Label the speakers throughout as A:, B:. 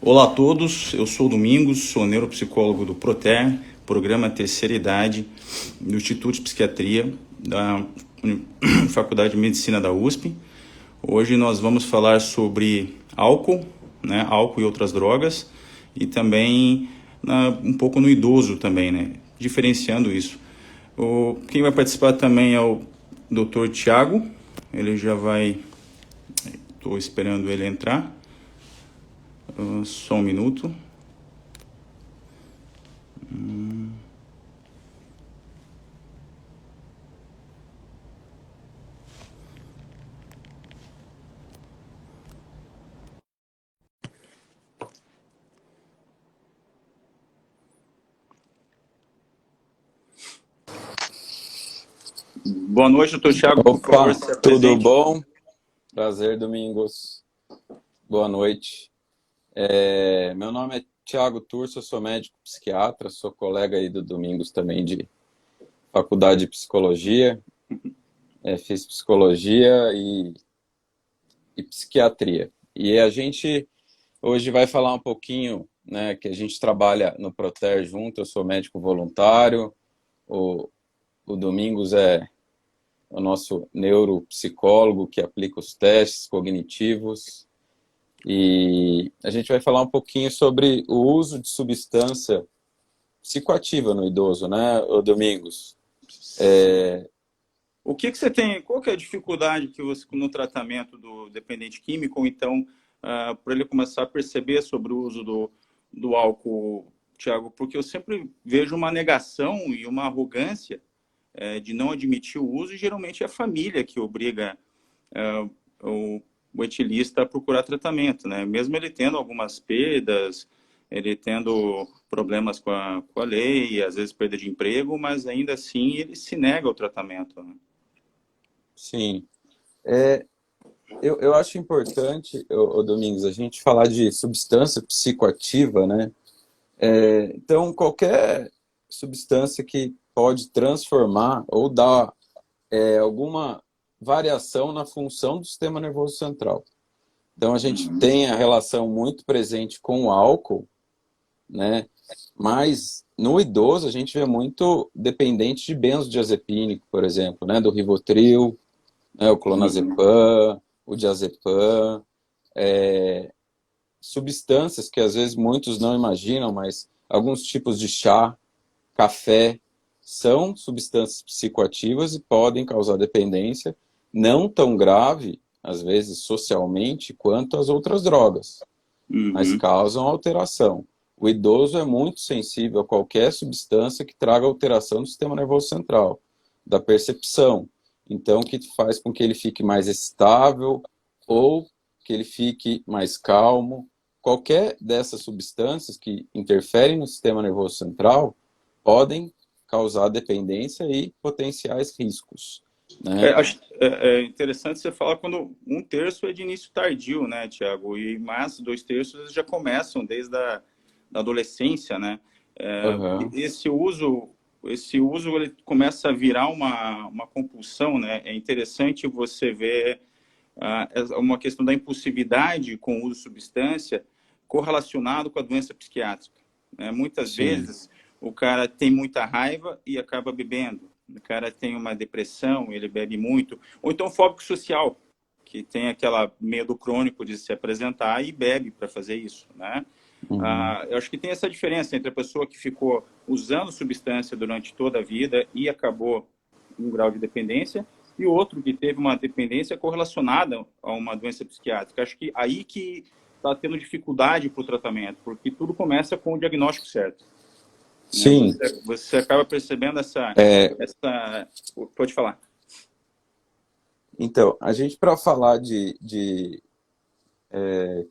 A: Olá a todos, eu sou o Domingos, sou neuropsicólogo do Proter, Programa Terceira Idade, do Instituto de Psiquiatria da Faculdade de Medicina da USP. Hoje nós vamos falar sobre álcool, né, álcool e outras drogas, e também um pouco no idoso também, né, diferenciando isso. Quem vai participar também é o Dr. Tiago, ele já vai, estou esperando ele entrar. Só um minuto. Boa noite, doutor Tiago, por favor,
B: Opa,
A: se
B: tudo
A: apresente.
B: bom? Prazer, Domingos. Boa noite. Meu nome é Tiago Turso, eu sou médico psiquiatra, sou colega aí do Domingos também de faculdade de psicologia. Fiz psicologia e psiquiatria. E a gente hoje vai falar um pouquinho, né, que a gente trabalha no Proter junto, eu sou médico voluntário, o Domingos é o nosso neuropsicólogo que aplica os testes cognitivos. E a gente vai falar um pouquinho sobre o uso de substância psicoativa no idoso, né, ô Domingos?
A: O que você tem, qual que é a dificuldade que você no tratamento do dependente químico, ou então, para ele começar a perceber sobre o uso do álcool, Tiago? Porque eu sempre vejo uma negação e uma arrogância de não admitir o uso, e geralmente é a família que obriga o, o etilista a procurar tratamento, né? Mesmo ele tendo algumas perdas, ele tendo problemas com a lei, às vezes perda de emprego, mas ainda assim ele se nega ao tratamento, né?
B: Sim. Eu acho importante, ô Domingos, a gente falar de substância psicoativa, né? Então, qualquer substância que pode transformar ou dar alguma variação na função do sistema nervoso central. Então, a gente tem a relação muito presente com o álcool, né? Mas no idoso a gente vê muito dependente de benzodiazepínico, por exemplo, né? Do Rivotril, né? O clonazepam, o diazepam, substâncias que às vezes muitos não imaginam, mas alguns tipos de chá, café, são substâncias psicoativas e podem causar dependência, não tão grave, às vezes socialmente, quanto as outras drogas, mas
A: Uhum.
B: causam alteração. O idoso é muito sensível a qualquer substância que traga alteração do sistema nervoso central, da percepção. Então, que faz com que ele fique mais estável ou que ele fique mais calmo. Qualquer dessas substâncias que interferem no sistema nervoso central podem causar dependência e potenciais riscos, né?
A: É interessante você falar quando um terço é de início tardio, né, Tiago? E mais dois terços já começam desde da adolescência, né?
B: Uhum.
A: Esse uso ele começa a virar uma compulsão, né? É interessante você ver uma questão da impulsividade com o uso de substância correlacionado com a doença psiquiátrica, né? Muitas
B: Sim,
A: vezes o cara tem muita raiva e acaba bebendo. O cara tem uma depressão, ele bebe muito. Ou então fóbico social, que tem aquela medo crônico de se apresentar e bebe para fazer isso, né?
B: uhum.
A: Eu acho que tem essa diferença entre a pessoa que ficou usando substância durante toda a vida e acabou em um grau de dependência e outro que teve uma dependência correlacionada a uma doença psiquiátrica. Acho que aí que está tendo dificuldade para o tratamento, porque tudo começa com o diagnóstico certo, né?
B: Sim.
A: Você acaba percebendo essa... Pode falar.
B: Então, a gente, para falar de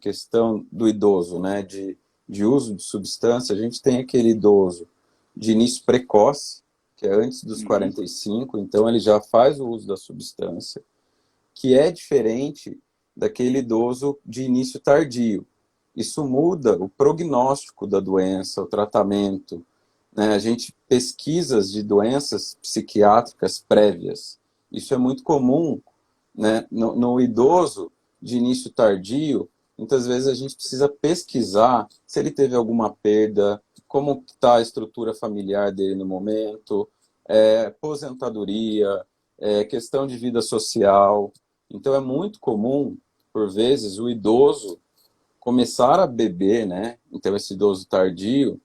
B: questão do idoso, né, de uso de substância, a gente tem aquele idoso de início precoce, que é antes dos
A: Uhum.
B: 45, então ele já faz o uso da substância, que é diferente daquele idoso de início tardio. Isso muda o prognóstico da doença, o tratamento, né? A gente pesquisas de doenças psiquiátricas prévias. Isso é muito comum, né? No idoso de início tardio, muitas vezes a gente precisa pesquisar se ele teve alguma perda, como está a estrutura familiar dele no momento, aposentadoria, questão de vida social. Então é muito comum, por vezes, o idoso começar a beber, né? Então esse idoso tardio,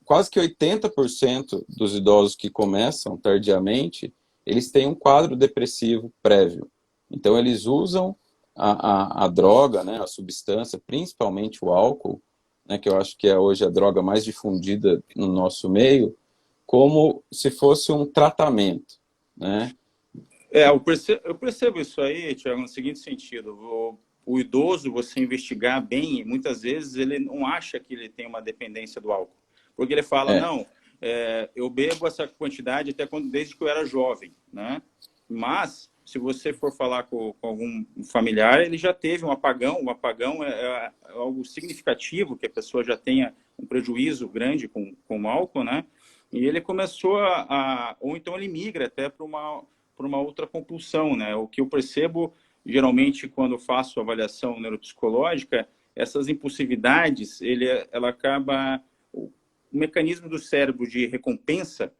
B: quase que 80% dos idosos que começam tardiamente, eles têm um quadro depressivo prévio. Então eles usam a droga, né, a substância, principalmente o álcool, né, que eu acho que é hoje a droga mais difundida no nosso meio, como se fosse um tratamento, né?
A: Eu percebo isso aí, Tiago, no seguinte sentido. O idoso, você investigar bem, muitas vezes ele não acha que ele tem uma dependência do álcool. Porque ele fala,
B: É,
A: não, eu bebo essa quantidade desde que eu era jovem, né? Mas, se você for falar com algum familiar, ele já teve um apagão. O apagão é algo significativo, que a pessoa já tenha um prejuízo grande com o álcool, né? E ele começou ou então ele migra até para uma outra compulsão, né? O que eu percebo, geralmente, quando eu faço avaliação neuropsicológica, essas impulsividades, ela acaba... O mecanismo do cérebro de recompensa,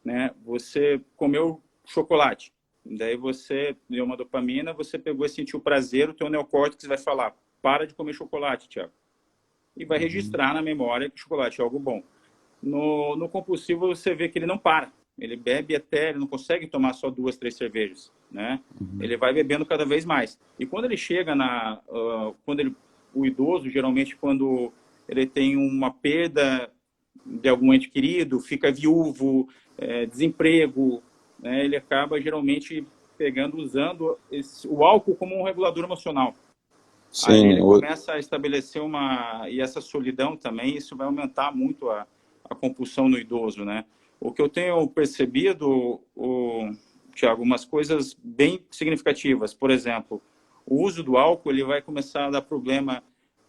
A: né? Você comeu chocolate, daí você deu uma dopamina, você pegou e sentiu prazer, o teu neocórtex vai falar, para de comer chocolate, Tiago. E vai registrar na memória que chocolate é algo bom. No compulsivo, você vê que ele não para. Ele bebe ele não consegue tomar só 2, 3 cervejas, né? Ele vai bebendo cada vez mais. E quando ele chega o idoso, geralmente, quando ele tem uma perda de algum ente querido, fica viúvo, desemprego, né? Ele acaba, geralmente, usando o álcool como um regulador emocional. Ali
B: sim,
A: ele começa a estabelecer e essa solidão também, isso vai aumentar muito a compulsão no idoso, né? O que eu tenho percebido, Tiago, umas coisas bem significativas. Por exemplo, o uso do álcool ele vai começar a dar problema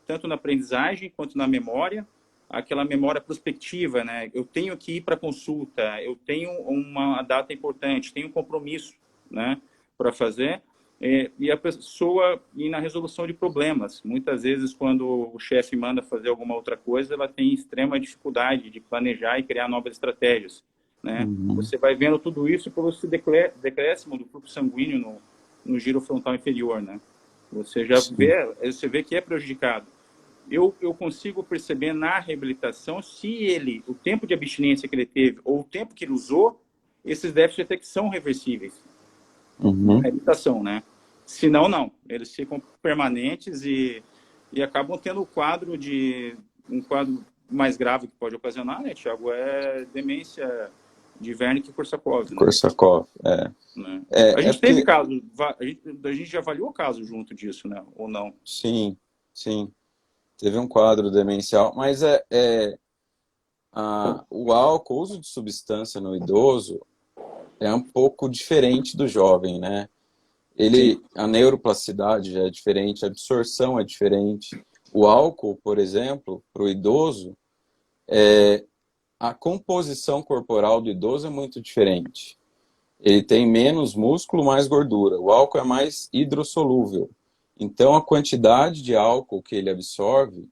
A: tanto na aprendizagem quanto na memória, aquela memória prospectiva, né? Eu tenho que ir para consulta, eu tenho uma data importante, tenho um compromisso, né, para fazer. E a pessoa ir na resolução de problemas. Muitas vezes, quando o chefe manda fazer alguma outra coisa, ela tem extrema dificuldade de planejar e criar novas estratégias, né? Você vai vendo tudo isso pelo esse decréscimo do fluxo sanguíneo no giro frontal inferior, né? Você vê que é prejudicado. Eu consigo perceber na reabilitação se o tempo de abstinência que ele teve ou o tempo que ele usou, esses déficits até que são reversíveis na reabilitação, né? Se não, não. Eles ficam permanentes e acabam tendo um quadro mais grave que pode ocasionar, né, Tiago? É demência de Wernicke-Korsakoff, né?
B: Korsakoff,
A: Né? A
B: É
A: gente teve
B: porque,
A: caso, a gente já avaliou caso junto disso, né? Ou não?
B: sim, sim, teve um quadro demencial, mas o álcool, o uso de substância no idoso é um pouco diferente do jovem, né?
A: Sim.
B: A neuroplasticidade já é diferente, a absorção é diferente. O álcool, por exemplo, para o idoso, a composição corporal do idoso é muito diferente. Ele tem menos músculo, mais gordura. O álcool é mais hidrossolúvel. Então, a quantidade de álcool que ele absorve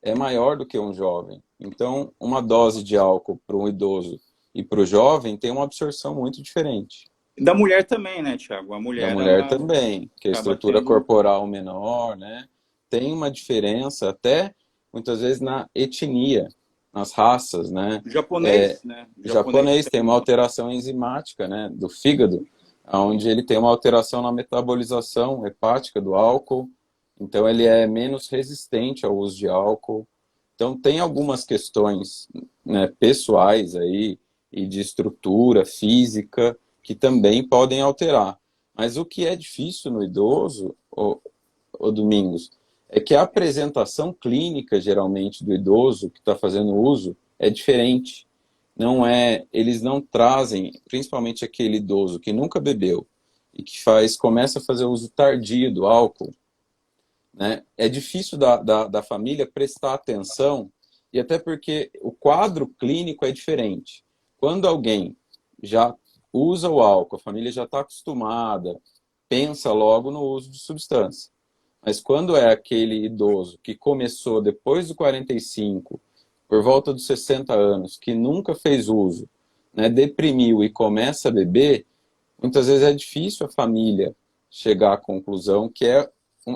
B: é maior do que um jovem. Então, uma dose de álcool para um idoso e para o jovem tem uma absorção muito diferente.
A: Da mulher também, né, Tiago? A
B: Da
A: mulher,
B: mulher
A: ela
B: também, que a
A: acaba
B: estrutura
A: tendo
B: corporal menor, né? Tem uma diferença até, muitas vezes, na etnia, nas raças, né?
A: japonês, né?
B: O
A: Japonês
B: japonês tem
A: tem
B: uma alteração enzimática, né, do fígado, onde ele tem uma alteração na metabolização hepática do álcool, então ele é menos resistente ao uso de álcool. Então tem algumas questões, né, pessoais aí e de estrutura física que também podem alterar. Mas o que é difícil no idoso, o Domingos, é que a apresentação clínica geralmente do idoso que está fazendo uso é diferente. Eles não trazem, principalmente aquele idoso que nunca bebeu e que começa a fazer uso tardio do álcool, né? É difícil da família prestar atenção, e até porque o quadro clínico é diferente. Quando alguém já usa o álcool, a família já está acostumada, pensa logo no uso de substância. Mas quando é aquele idoso que começou depois do 45, por volta dos 60 anos, que nunca fez uso, né, deprimiu e começa a beber, muitas vezes é difícil a família chegar à conclusão que é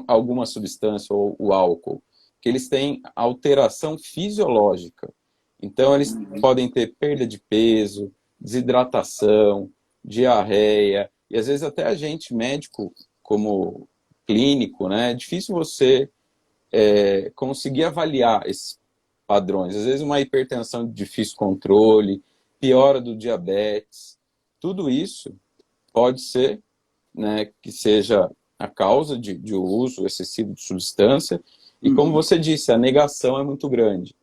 B: alguma substância ou o álcool, que eles têm alteração fisiológica. Então, eles podem ter perda de peso, desidratação, diarreia, e às vezes até a gente, médico, como clínico, né, é difícil você conseguir avaliar esses padrões. Às vezes uma hipertensão de difícil controle, piora do diabetes, tudo isso pode ser, né, que seja a causa de uso excessivo de substância. E como você disse, a negação é muito grande.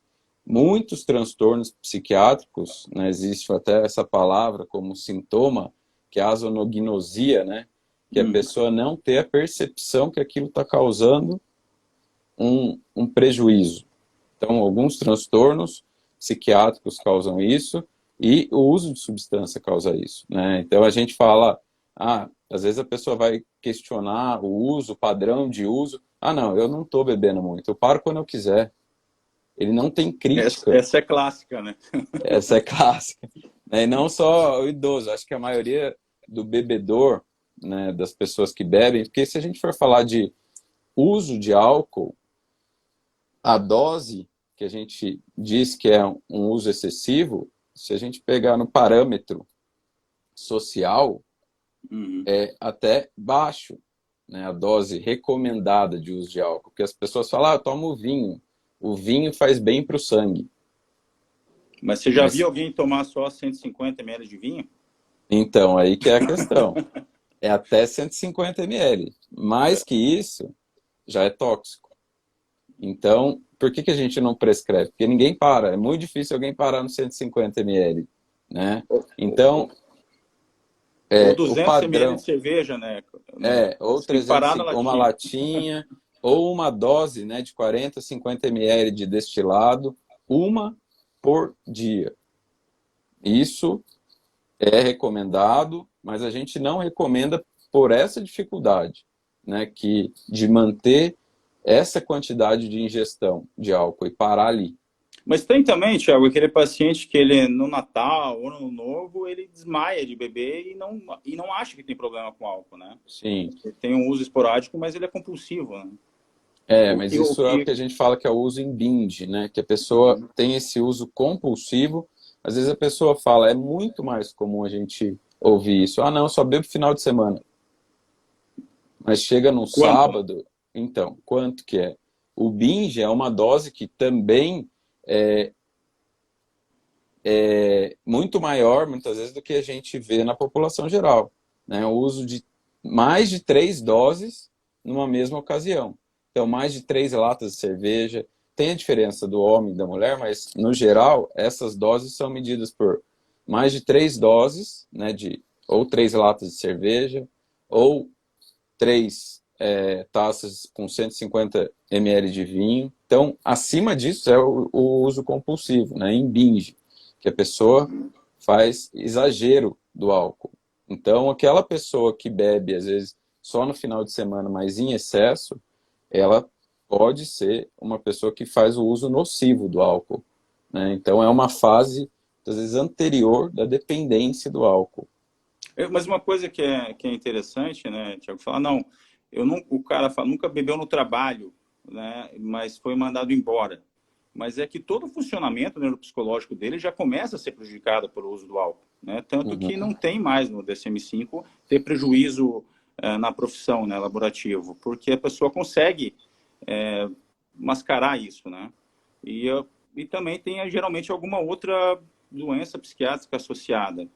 B: Muitos transtornos psiquiátricos, né, existe até essa palavra como sintoma, que é a azonognosia, né, que a pessoa não ter a percepção que aquilo está causando um prejuízo. Então, alguns transtornos psiquiátricos causam isso e o uso de substância causa isso, né? Então, a gente fala, às vezes a pessoa vai questionar o uso, o padrão de uso. Não, eu não estou bebendo muito, eu paro quando eu quiser. Ele não tem crítica.
A: Essa é clássica, né?
B: Essa é clássica. E não só o idoso, acho que a maioria do bebedor, né, das pessoas que bebem, porque se a gente for falar de uso de álcool, a dose que a gente diz que é um uso excessivo, se a gente pegar no parâmetro social, é até baixo, né, a dose recomendada de uso de álcool. Porque as pessoas falam, eu tomo vinho. O vinho faz bem para o sangue.
A: Mas você já viu alguém tomar só 150 ml de vinho?
B: Então, aí que é a questão. É até 150 ml. Mais que isso, já é tóxico. Então, por que a gente não prescreve? Porque ninguém para. É muito difícil alguém parar no 150 ml. Né? Então,
A: ou 200
B: o padrão,
A: ml de cerveja, né?
B: Ou 300, uma latinha, ou uma dose, né, de 40, 50 ml de destilado, uma por dia. Isso é recomendado, mas a gente não recomenda por essa dificuldade, né, de manter essa quantidade de ingestão de álcool e parar ali.
A: Mas tem também, Thiago, aquele paciente que ele no Natal ou no Ano Novo, ele desmaia de beber e não acha que tem problema com álcool, né?
B: Sim.
A: Ele tem um uso esporádico, mas ele é compulsivo, né?
B: Mas isso é o que a gente fala que é o uso em binge, né? Que a pessoa tem esse uso compulsivo. Às vezes a pessoa fala, é muito mais comum a gente ouvir isso. Não, eu só bebo final de semana. Mas chega num sábado, então, quanto que é? O binge é uma dose que também é muito maior, muitas vezes, do que a gente vê na população geral. Né? O uso de mais de 3 doses numa mesma ocasião. Então, mais de 3 latas de cerveja. Tem a diferença do homem e da mulher, mas, no geral, essas doses são medidas por mais de 3 doses, né, ou 3 latas de cerveja, ou 3 taças com 150 ml de vinho. Então, acima disso é o uso compulsivo, né, em binge, que a pessoa faz exagero do álcool. Então, aquela pessoa que bebe, às vezes, só no final de semana, mas em excesso, ela pode ser uma pessoa que faz o uso nocivo do álcool. Né? Então, é uma fase, às vezes, anterior da dependência do álcool.
A: Mas uma coisa que é interessante, né, Thiago, falar, o cara fala, nunca bebeu no trabalho, né, mas foi mandado embora. Mas é que todo o funcionamento neuropsicológico dele já começa a ser prejudicado pelo uso do álcool, né? Tanto que não tem mais no DSM-5 ter prejuízo na profissão, né, laborativo, porque a pessoa consegue mascarar isso, né? E também tem geralmente alguma outra doença psiquiátrica associada.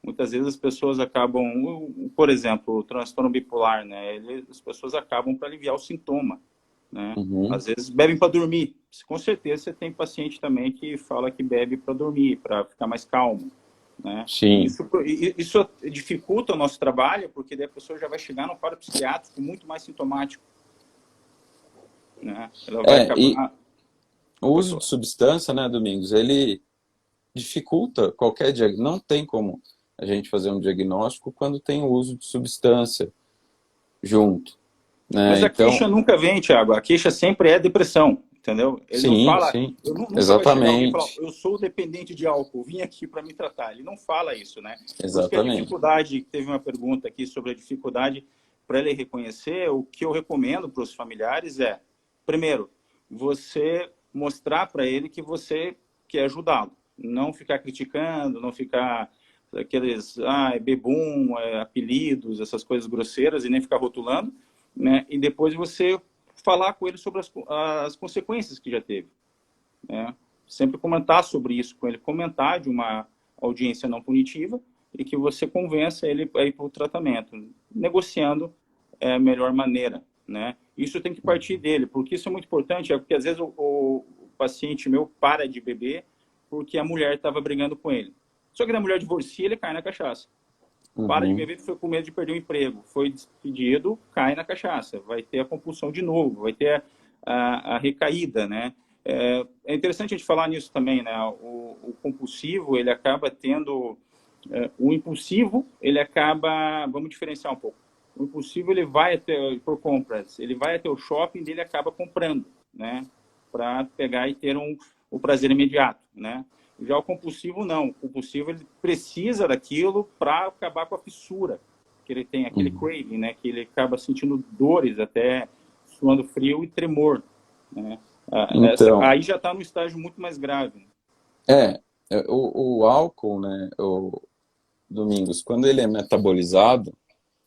A: Muitas vezes as pessoas acabam, por exemplo, o transtorno bipolar, né? As pessoas acabam para aliviar o sintoma, né? Às vezes bebem para dormir. Com certeza você tem paciente também que fala que bebe para dormir, para ficar mais calmo, né?
B: Sim.
A: Isso dificulta o nosso trabalho, porque daí a pessoa já vai chegar no quadro psiquiátrico muito mais sintomático, né? Ela vai acabar...
B: O uso de substância, né, Domingos, ele dificulta qualquer diagnóstico. Não tem como a gente fazer um diagnóstico quando tem o uso de substância junto. né?
A: Mas a
B: Então,
A: queixa nunca vem, Thiago. A queixa sempre é depressão, entendeu? Ele não
B: sim,
A: fala,
B: sim,
A: nunca vai chegar alguém e falar,
B: exatamente,
A: eu sou dependente de álcool, vim aqui para me tratar. Ele não fala isso, né? Por isso que a
B: exatamente.
A: dificuldade, teve uma pergunta aqui sobre a dificuldade para ele reconhecer, o que eu recomendo para os familiares é, primeiro, você mostrar para ele que você quer ajudá-lo. Não ficar criticando, não ficar aqueles bebum, apelidos, essas coisas grosseiras e nem ficar rotulando, né? E depois você falar com ele sobre as consequências que já teve, né? Sempre comentar sobre isso com ele, comentar de uma audiência não punitiva e que você convença ele a ir para o tratamento, negociando a melhor maneira, né? Isso tem que partir dele, porque isso é muito importante, porque às vezes o paciente meu para de beber porque a mulher estava brigando com ele. Só que a mulher divorcia, ele cai na cachaça. Para de
B: Uhum.
A: beber, foi com medo de perder o emprego. Foi despedido, cai na cachaça. Vai ter a compulsão de novo, vai ter a recaída, né? É interessante a gente falar nisso também, né? O compulsivo, ele acaba tendo... o impulsivo, ele acaba... Vamos diferenciar um pouco. O impulsivo, ele vai até, por compras, ele vai até o shopping e ele acaba comprando, né? Para pegar e ter o prazer imediato, né? Já o compulsivo, não. O compulsivo, ele precisa daquilo para acabar com a fissura que ele tem, aquele
B: Uhum.
A: craving, né? Que ele acaba sentindo dores, até suando frio e tremor, né?
B: Então,
A: Aí já está num estágio muito mais grave.
B: é, o álcool, né, o Domingos, quando ele é metabolizado,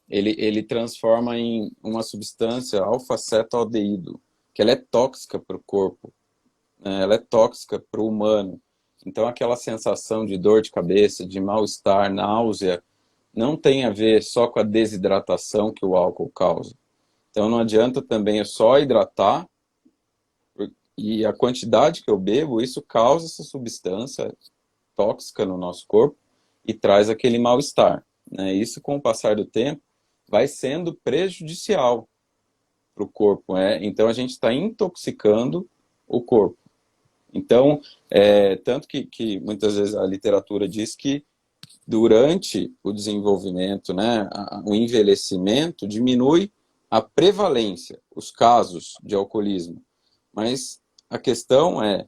B: ele transforma em uma substância alfa-cetoaldeído, que ela é tóxica para o corpo, né? Ela é tóxica para o humano. Então, aquela sensação de dor de cabeça, de mal-estar, náusea, não tem a ver só com a desidratação que o álcool causa. Então, não adianta também eu só hidratar, e a quantidade que eu bebo, isso causa essa substância tóxica no nosso corpo e traz aquele mal-estar, né? Isso, com o passar do tempo, vai sendo prejudicial para o corpo, né? Então, a gente está intoxicando o corpo. Então, tanto que muitas vezes a literatura diz que durante o desenvolvimento, né, o envelhecimento diminui a prevalência, os casos de alcoolismo. Mas a questão é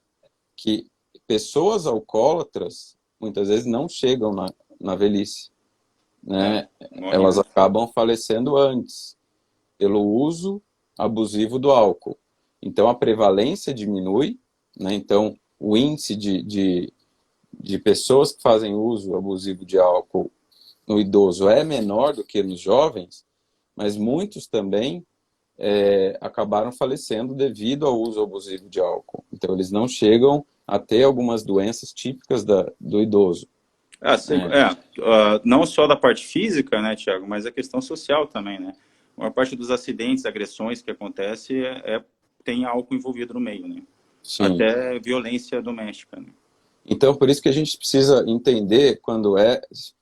B: que pessoas alcoólatras muitas vezes não chegam na velhice, né?
A: Morre
B: Elas
A: antes.
B: acabam falecendo antes pelo uso abusivo do álcool. Então a prevalência diminui, né? Então o índice de pessoas que fazem uso abusivo de álcool no idoso é menor do que nos jovens, mas muitos também acabaram falecendo devido ao uso abusivo de álcool. Então, eles não chegam a ter algumas doenças típicas do idoso. Né?
A: Não só da parte física, né, Tiago, mas a questão social também, né? Uma parte dos acidentes, agressões que acontece tem álcool envolvido no meio, né?
B: Sim.
A: Até violência doméstica, né?
B: Então, por isso que a gente precisa entender, quando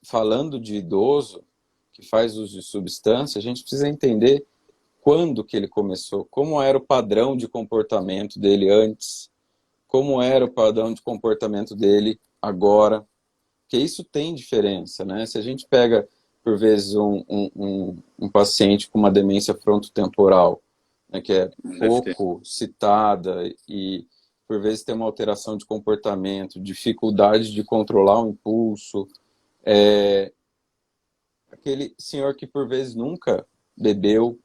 B: falando de idoso que faz uso de substância, a gente precisa entender quando que ele começou, como era o padrão de comportamento dele antes, como era o padrão de comportamento dele agora, porque isso tem diferença, né? Se a gente pega, por vezes, um paciente com uma demência frontotemporal, né, que é
A: Deve ter.
B: pouco citada e, por vezes, tem uma alteração de comportamento, dificuldade de controlar o impulso, aquele senhor que, por vezes, nunca bebeu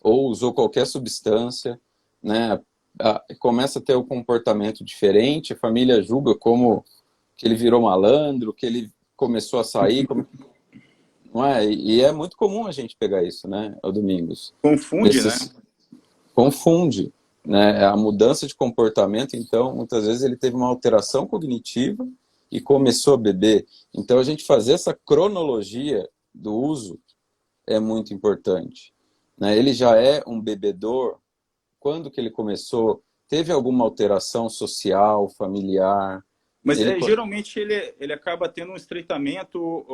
B: ou usou qualquer substância, né, começa a ter um comportamento diferente, a família julga como que ele virou malandro, que ele começou a sair, não é? E é muito comum a gente pegar isso, né, ao Domingos.
A: Confunde, né?
B: Confunde, né, a mudança de comportamento, então, muitas vezes ele teve uma alteração cognitiva e começou a beber. Então, a gente fazer essa cronologia do uso é muito importante, né? Ele já é um bebedor, quando que ele começou? Teve alguma alteração social, familiar?
A: Mas
B: Ele,
A: geralmente ele acaba tendo um estreitamento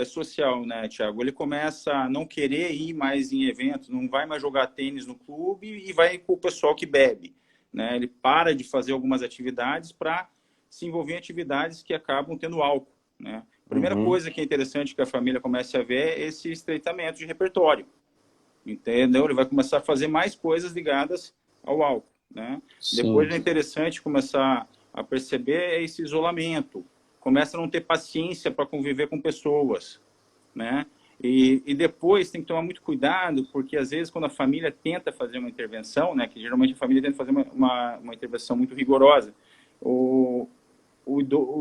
A: social, né, Tiago? Ele começa a não querer ir mais em eventos, não vai mais jogar tênis no clube e vai com o pessoal que bebe, né? Ele para de fazer algumas atividades para se envolver em atividades que acabam tendo álcool, né? Primeira
B: Uhum.
A: coisa que é interessante que a família comece a ver é esse estreitamento de repertório, entendeu? Ele vai começar a fazer mais coisas ligadas ao álcool, né?
B: Sim.
A: Depois é interessante começar a perceber esse isolamento, começa a não ter paciência para conviver com pessoas, né? E depois tem que tomar muito cuidado, porque às vezes quando a família tenta fazer uma intervenção, né, que geralmente a família tenta fazer uma intervenção muito rigorosa, o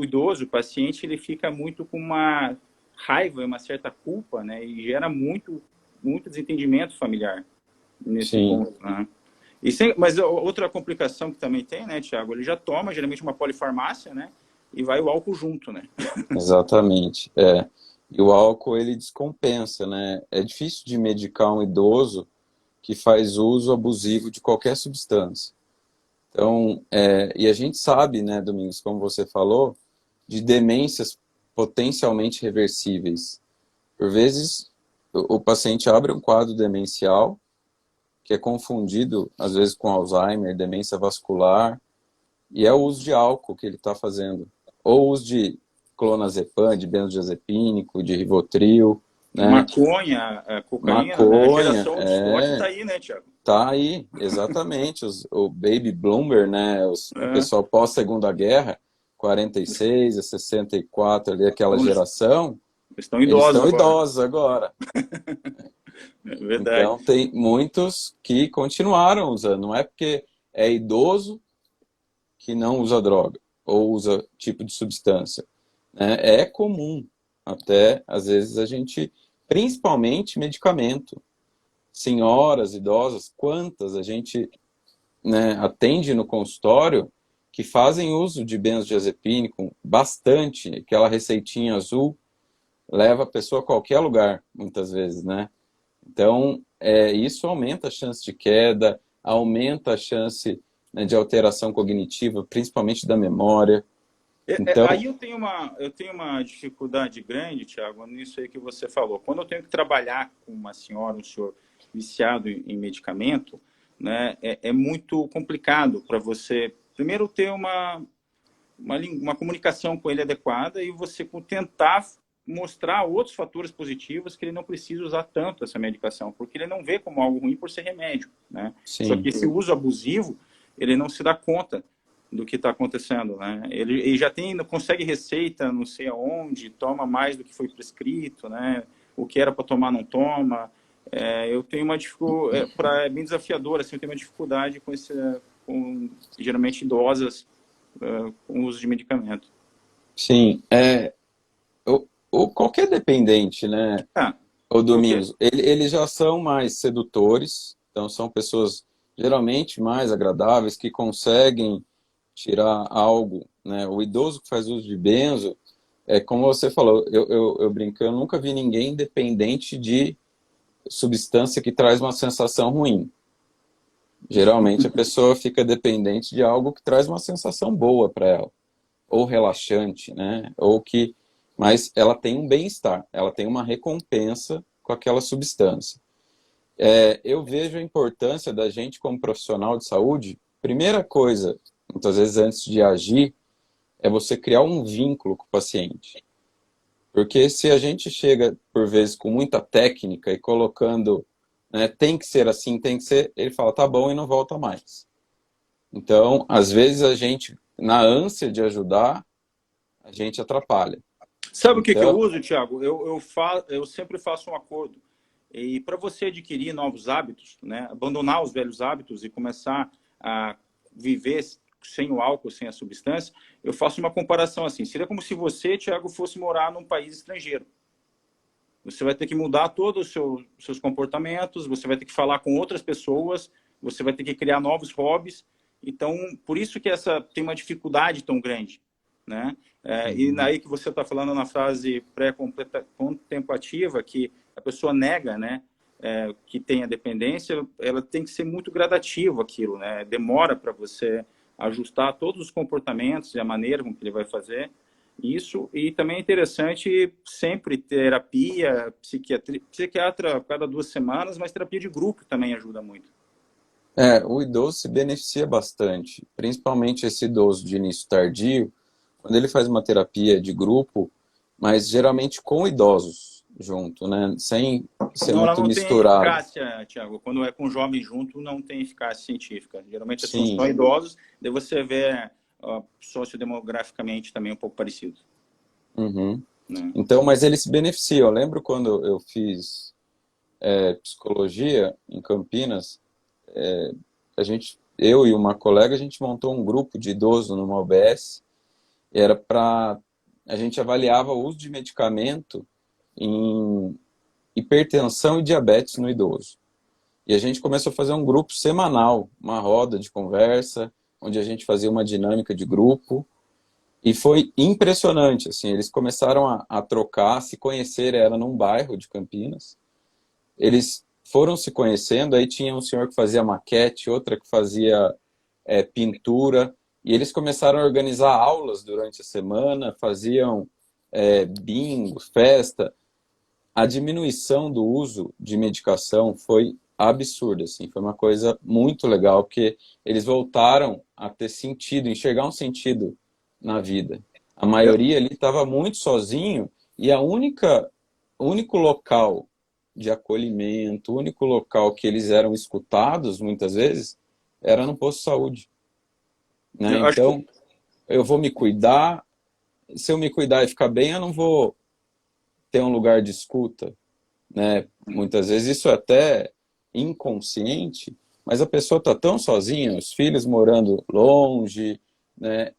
A: idoso, o paciente, ele fica muito com uma raiva, uma certa culpa, né, e gera muito desentendimento familiar nesse
B: Sim.
A: ponto, né? Mas outra complicação que também tem, né, Tiago, ele já toma geralmente uma polifarmácia, né, e vai o álcool junto, né?
B: Exatamente. E o álcool, ele descompensa, né? É difícil de medicar um idoso que faz uso abusivo de qualquer substância. Então, e a gente sabe, né, Domingos, como você falou, de demências potencialmente reversíveis. Por vezes, o paciente abre um quadro demencial, que é confundido, às vezes, com Alzheimer, demência vascular, e é o uso de álcool que ele está fazendo. Ou o uso de clonazepam, de benzodiazepínico, de Rivotril, né?
A: Maconha, cocaína, né? A geração do esporte está aí, né, Tiago?
B: Tá aí, exatamente. O Baby Bloomer, né? O pessoal pós-segunda guerra, 46 a 64, ali, aquela geração,
A: estão idosos
B: agora.
A: É verdade.
B: Então, tem muitos que continuaram usando. Não é porque é idoso que não usa droga ou usa tipo de substância, né? É comum, até, às vezes, a gente, principalmente medicamento. Senhoras idosas, quantas a gente, né, atende no consultório que fazem uso de benzodiazepínico bastante, aquela receitinha azul, leva a pessoa a qualquer lugar, muitas vezes, né? Então, isso aumenta a chance de queda, aumenta a chance, né, de alteração cognitiva, principalmente da memória. Então,
A: aí eu tenho uma dificuldade grande, Tiago, nisso aí que você falou. Quando eu tenho que trabalhar com uma senhora, um senhor viciado em medicamento, né, é muito complicado para você, primeiro, ter uma comunicação com ele adequada e você tentar mostrar outros fatores positivos que ele não precisa usar tanto essa medicação, porque ele não vê como algo ruim por ser remédio, né?
B: sim.
A: Só que esse uso abusivo, ele não se dá conta do que está acontecendo, né? Ele já consegue receita, não sei aonde, toma mais do que foi prescrito, né? O que era para tomar não toma. Eu tenho uma dificuldade, é bem desafiador, assim, eu tenho uma dificuldade com geralmente idosas com o uso de medicamento.
B: Sim, qualquer dependente, né? O Domingos, eles já são mais sedutores, então são pessoas geralmente mais agradáveis, que conseguem tirar algo, né? O idoso que faz uso de benzo, como você falou, eu brincando, eu nunca vi ninguém dependente de substância que traz uma sensação ruim. Geralmente a pessoa fica dependente de algo que traz uma sensação boa para ela, ou relaxante, né? Mas ela tem um bem-estar, ela tem uma recompensa com aquela substância. Eu vejo a importância da gente como profissional de saúde. Primeira coisa, muitas vezes antes de agir, é você criar um vínculo com o paciente. Porque se a gente chega, por vezes, com muita técnica e colocando, né, tem que ser assim, tem que ser, ele fala, tá bom, e não volta mais. Então, às vezes a gente, na ânsia de ajudar, a gente atrapalha.
A: Sabe o que eu uso, Tiago? Eu sempre faço um acordo. E para você adquirir novos hábitos, né, abandonar os velhos hábitos e começar a viver sem o álcool, sem a substância, eu faço uma comparação assim. Seria como se você, Tiago, fosse morar num país estrangeiro. Você vai ter que mudar todos os seus comportamentos, você vai ter que falar com outras pessoas, você vai ter que criar novos hobbies. Então, por isso que tem uma dificuldade tão grande, né? E aí que você está falando na frase pré-contemplativa, que a pessoa nega, né, que tem a dependência, ela tem que ser muito gradativo aquilo, né? Demora para você ajustar todos os comportamentos e a maneira com que ele vai fazer isso. E também é interessante sempre terapia, psiquiatra a cada 2 semanas, mas terapia de grupo também ajuda muito.
B: O idoso se beneficia bastante, principalmente esse idoso de início tardio, quando ele faz uma terapia de grupo, mas geralmente com idosos, junto, né? Sem ser
A: Não, ela
B: muito
A: não tem
B: misturado.
A: eficácia, Tiago. Quando é com jovens junto, não tem eficácia científica. Geralmente são
B: Sim.
A: só idosos, daí você vê sociodemograficamente também um pouco parecido.
B: Uhum.
A: Né?
B: Então, mas eles se beneficiam. Eu lembro quando eu fiz psicologia em Campinas, eu e uma colega, a gente montou um grupo de idosos numa UBS, e era para a gente avaliava o uso de medicamento em hipertensão e diabetes no idoso. E a gente começou a fazer um grupo semanal, uma roda de conversa, onde a gente fazia uma dinâmica de grupo. E foi impressionante, assim, eles começaram a trocar, se conhecer, era num bairro de Campinas. Eles foram se conhecendo, aí tinha um senhor que fazia maquete, outra que fazia pintura, e eles começaram a organizar aulas durante a semana, faziam bingo, festa. A diminuição do uso de medicação foi absurda, assim, foi uma coisa muito legal, porque eles voltaram a ter sentido, enxergar um sentido na vida. A
A: Eu,
B: maioria ali estava muito sozinho e o único local de acolhimento, o único local que eles eram escutados, muitas vezes, era no posto de saúde, né?
A: eu acho que
B: Então, eu vou me cuidar, se eu me cuidar e ficar bem, eu não vou ter um lugar de escuta, né? Muitas vezes isso é até inconsciente, mas a pessoa está tão sozinha, os filhos morando longe, né?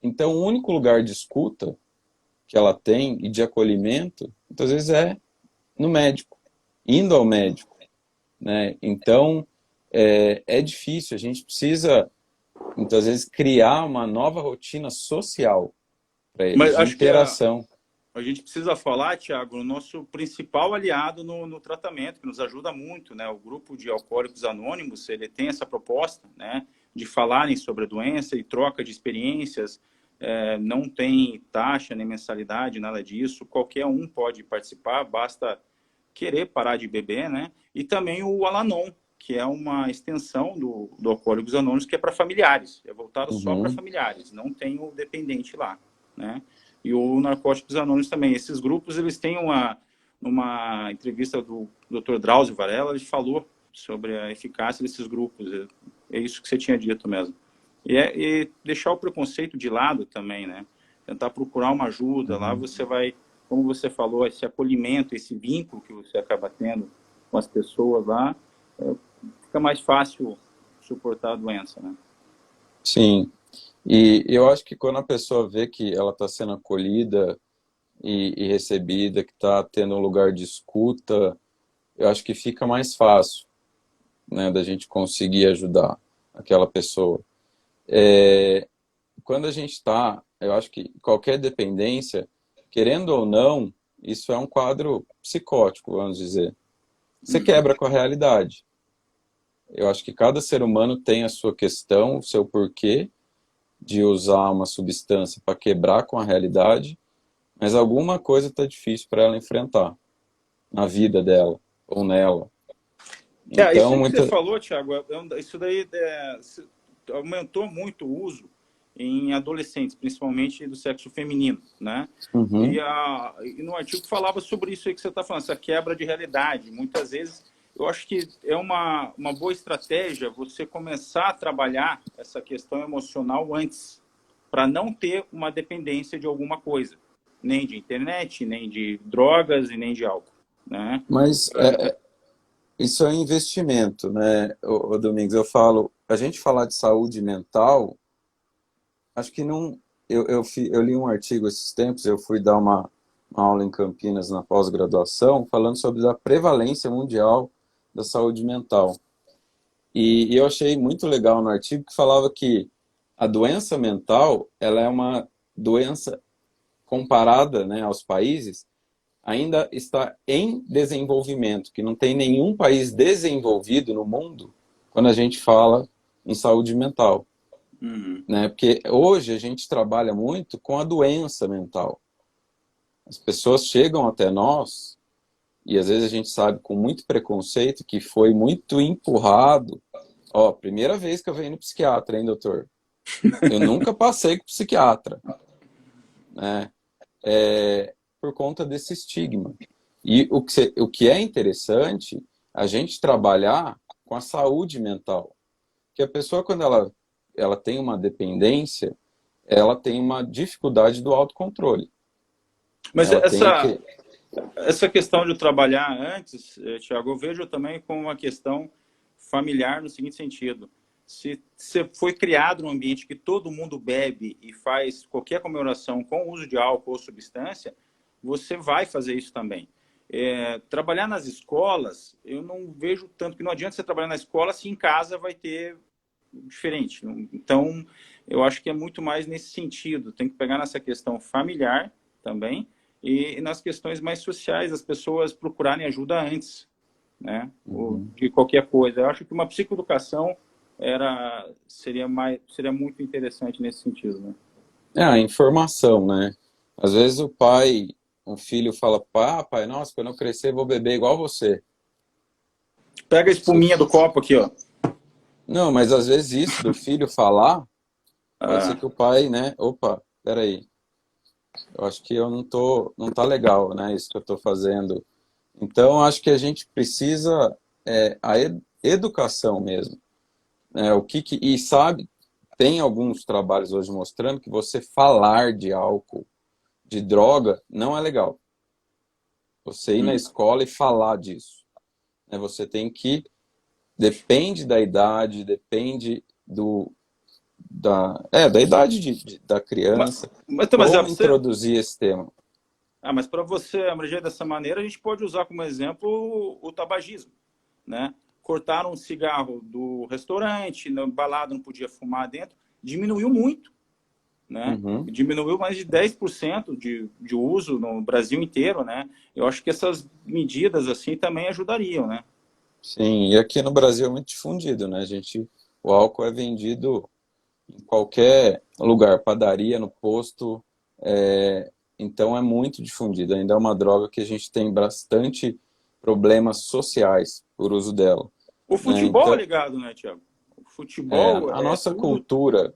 B: Então, o único lugar de escuta que ela tem e de acolhimento, muitas vezes é no médico, indo ao médico, né? Então, é difícil, a gente precisa, muitas vezes, criar uma nova rotina social para eles,
A: mas
B: de
A: acho que
B: interação.
A: a gente precisa falar, Tiago, o nosso principal aliado no tratamento, que nos ajuda muito, né? O grupo de Alcoólicos Anônimos, ele tem essa proposta, né? De falarem sobre a doença e troca de experiências. Não tem taxa nem mensalidade, nada disso. Qualquer um pode participar, basta querer parar de beber, né? E também o Alanon, que é uma extensão do Alcoólicos Anônimos, que é para familiares. É voltado só para
B: Uhum,
A: familiares, não tem o dependente lá, né? E o Narcóticos Anônimos também. Esses grupos, eles têm uma entrevista do Dr. Drauzio Varela, ele falou sobre a eficácia desses grupos. É isso que você tinha dito mesmo. E deixar o preconceito de lado também, né? Tentar procurar uma ajuda. Lá
B: uhum.
A: você vai, como você falou, esse acolhimento, esse vínculo que você acaba tendo com as pessoas lá, fica mais fácil suportar a doença, né?
B: Sim, e eu acho que quando a pessoa vê que ela está sendo acolhida e recebida, que está tendo um lugar de escuta, eu acho que fica mais fácil, né, da gente conseguir ajudar aquela pessoa. Quando a gente está, eu acho que qualquer dependência, querendo ou não, isso é um quadro psicótico, vamos dizer. Você
A: Uhum.
B: quebra com a realidade. Eu acho que cada ser humano tem a sua questão, o seu porquê de usar uma substância para quebrar com a realidade, mas alguma coisa está difícil para ela enfrentar na vida dela ou nela.
A: Isso
B: Então,
A: aí que você
B: muita.
A: falou, Thiago, isso daí aumentou muito o uso em adolescentes, principalmente do sexo feminino, né?
B: Uhum,
A: E no artigo falava sobre isso aí que você está falando, essa quebra de realidade. Muitas vezes, eu acho que é uma boa estratégia você começar a trabalhar essa questão emocional antes, para não ter uma dependência de alguma coisa, nem de internet, nem de drogas e nem de álcool, né?
B: mas isso é investimento, né, o Domingos? Eu falo, a gente falar de saúde mental, acho que não. Eu li um artigo esses tempos, eu fui dar uma aula em Campinas na pós-graduação, falando sobre a prevalência mundial da saúde mental. E eu achei muito legal no artigo que falava que a doença mental, ela é uma doença comparada, né, aos países, ainda está em desenvolvimento, que não tem nenhum país desenvolvido no mundo quando a gente fala em saúde mental,
A: Uhum.
B: né? Porque hoje a gente trabalha muito com a doença mental. As pessoas chegam até nós e às vezes a gente sabe com muito preconceito que foi muito empurrado. Ó, primeira vez que eu venho no psiquiatra, hein, doutor? Eu nunca passei com psiquiatra, né? Por conta desse estigma. E o que é interessante, a gente trabalhar com a saúde mental. Que a pessoa, quando ela tem uma dependência, ela tem uma dificuldade do autocontrole.
A: Mas
B: Ela tem aqui.
A: essa questão de trabalhar antes, Tiago, eu vejo também como uma questão familiar no seguinte sentido. Se você foi criado num ambiente que todo mundo bebe e faz qualquer comemoração com o uso de álcool ou substância, você vai fazer isso também. Trabalhar nas escolas, eu não vejo tanto que não adianta você trabalhar na escola se em casa vai ter diferente. Então, eu acho que é muito mais nesse sentido. Tem que pegar nessa questão familiar também e nas questões mais sociais, as pessoas procurarem ajuda antes, né? De qualquer coisa. Eu acho que uma psicoeducação seria muito interessante nesse sentido, né?
B: É a informação, né? Às vezes um filho fala, pai, nossa, quando eu crescer vou beber igual você.
A: Pega a espuminha do copo aqui, ó.
B: Não, mas às vezes isso do filho falar, pode ser
A: Ah,
B: que o pai, né? Opa, peraí, eu acho que eu não tá legal, né? Isso que eu tô fazendo. Então, acho que a gente precisa a educação mesmo, né? E sabe, tem alguns trabalhos hoje mostrando que você falar de álcool, de droga, não é legal. Você ir na escola e falar disso, né? Você tem que, depende da idade, depende da idade da
A: mas,
B: criança,
A: mas
B: como introduzir esse tema.
A: mas para você abranger dessa maneira, a gente pode usar como exemplo o tabagismo, né? Cortaram o cigarro do restaurante, na balada não podia fumar dentro, diminuiu muito, né?
B: Uhum.
A: Diminuiu mais de 10% de uso no Brasil inteiro, né? Eu acho que essas medidas assim também ajudariam, né?
B: Sim, e aqui no Brasil é muito difundido, né? O álcool é vendido em qualquer lugar, padaria, no posto, então é muito difundido. Ainda é uma droga que a gente tem bastante problemas sociais por uso dela,
A: O
B: né?
A: futebol é
B: Então,
A: ligado, né, Tiago? O futebol
B: a
A: é
B: nossa
A: tudo.
B: cultura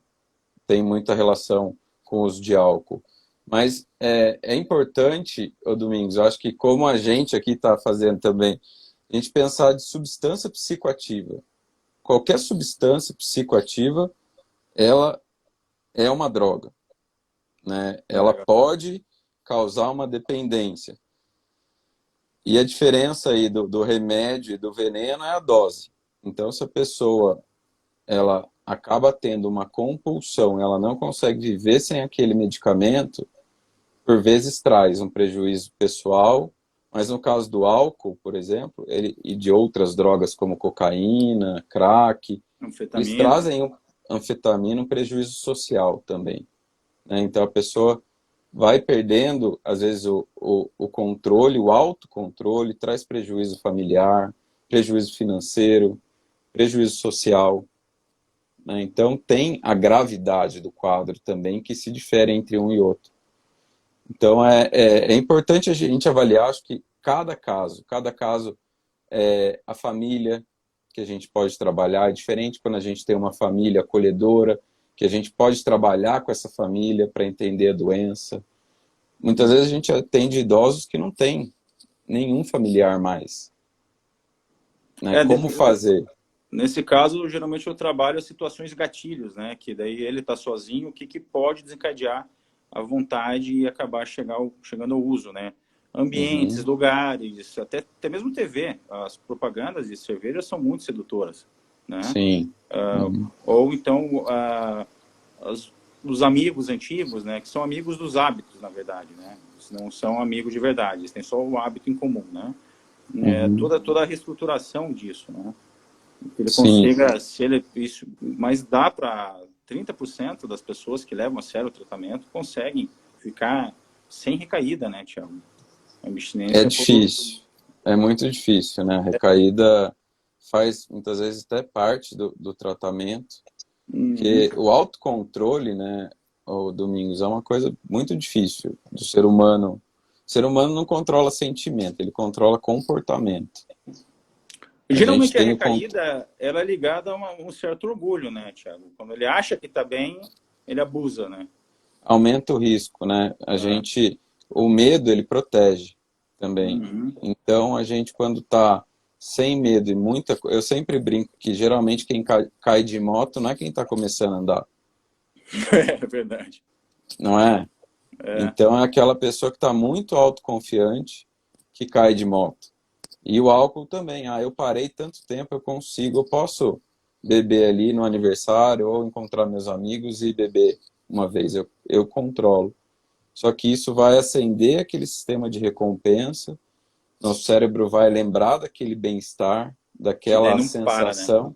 B: tem muita relação com o uso de álcool. Mas é importante, ô Domingos, eu acho que como a gente aqui está fazendo também, a gente pensar de substância psicoativa. Qualquer substância psicoativa, ela é uma droga, né? Ela
A: Legal.
B: pode causar uma dependência. E a diferença aí do remédio e do veneno é a dose. Então, se a pessoa ela acaba tendo uma compulsão, ela não consegue viver sem aquele medicamento, por vezes traz um prejuízo pessoal, mas no caso do álcool, por exemplo, e de outras drogas como cocaína, crack, eles
A: Anfetamina.
B: trazem anfetamina um prejuízo social também, né? Então a pessoa vai perdendo, às vezes, o controle, o autocontrole, traz prejuízo familiar, prejuízo financeiro, prejuízo social, né? Então tem a gravidade do quadro também que se difere entre um e outro. Então é importante a gente avaliar, acho que cada caso a família que a gente pode trabalhar, é diferente quando a gente tem uma família acolhedora, que a gente pode trabalhar com essa família para entender a doença. Muitas vezes a gente atende idosos que não têm nenhum familiar mais, né?
A: É,
B: Como fazer?
A: nesse caso, geralmente eu trabalho as situações gatilhos, né? Que daí ele está sozinho, o que pode desencadear a vontade e acabar chegando ao uso, né? Ambientes,
B: Uhum,
A: lugares, até mesmo TV. As propagandas de cerveja são muito sedutoras, né?
B: sim. Uhum,
A: Ou então as- os amigos antigos, né? Que são amigos dos hábitos, na verdade, né? Eles não são amigos de verdade, eles têm só o hábito em comum, né?
B: uhum,
A: Toda a reestruturação disso, né? Que ele
B: sim.
A: consiga, se ele, isso, mas dá para 30% das pessoas que levam a sério o tratamento conseguem ficar sem recaída, né, Tiago? A
B: É
A: abstinência por.
B: difícil. É muito difícil, né? A recaída faz muitas vezes até parte do tratamento,
A: Uhum.
B: porque o autocontrole, né, o Domingos, é uma coisa muito difícil do ser humano. O ser humano não controla sentimento, ele controla comportamento. A gente
A: Geralmente a
B: tem o controle.
A: recaída ela é ligada a um certo orgulho, né, Tiago? Quando ele acha que está bem, ele abusa, né?
B: Aumenta o risco, né?
A: Ah,
B: O medo, ele protege. também.
A: Uhum.
B: Então, a gente, quando está sem medo e muita eu sempre brinco que geralmente quem cai de moto não é quem está começando a andar,
A: É verdade.
B: não é?
A: É.
B: Então, é aquela pessoa que está muito autoconfiante que cai de moto. E o álcool também. Ah, eu parei tanto tempo, eu consigo, eu posso beber ali no aniversário ou encontrar meus amigos e beber uma vez. Eu controlo. Só que isso vai acender aquele sistema de recompensa, nosso cérebro vai lembrar daquele bem-estar,
A: Que daí
B: daquela
A: não para, né?
B: sensação,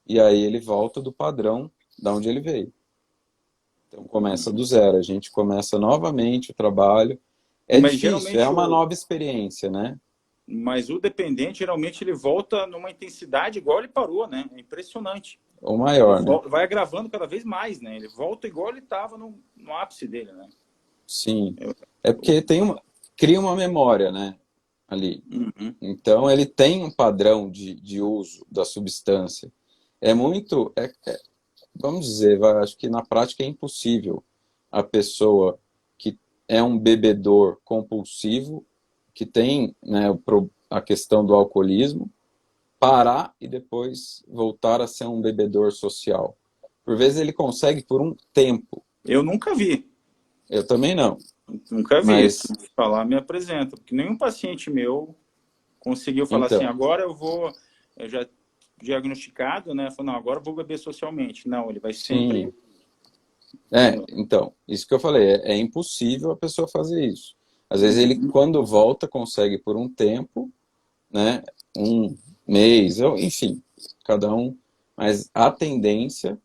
B: e aí ele volta do padrão da onde ele veio. Então começa do zero, a gente começa novamente o trabalho. É
A: Mas
B: difícil, é
A: geralmente
B: uma
A: o,
B: nova experiência, né?
A: mas o dependente, geralmente ele volta numa intensidade igual ele parou, né? É impressionante.
B: O
A: Ele
B: maior, né?
A: vai agravando cada vez mais, né? Ele volta igual ele estava no ápice dele, né?
B: Sim.
A: Eu-
B: É porque cria uma memória, né? Ali.
A: Uhum.
B: Então ele tem um padrão de uso da substância. É muito, vamos dizer, acho que na prática é impossível a pessoa que é um bebedor compulsivo, que tem, né, a questão do alcoolismo, parar e depois voltar a ser um bebedor social. Por vezes ele consegue por um tempo.
A: Eu nunca vi,
B: Eu também não,
A: nunca vi. Se
B: mas
A: me falar, me apresenta. Porque nenhum paciente meu conseguiu falar assim,
B: então,
A: agora eu já diagnosticado, né? Falou, não, agora eu vou beber socialmente. Não, ele vai sempre.
B: sim, então, isso que eu falei, é impossível a pessoa fazer isso. Às vezes ele,
A: Uhum.
B: quando volta, consegue por um tempo, né, um mês, ou, enfim, cada um, mas a tendência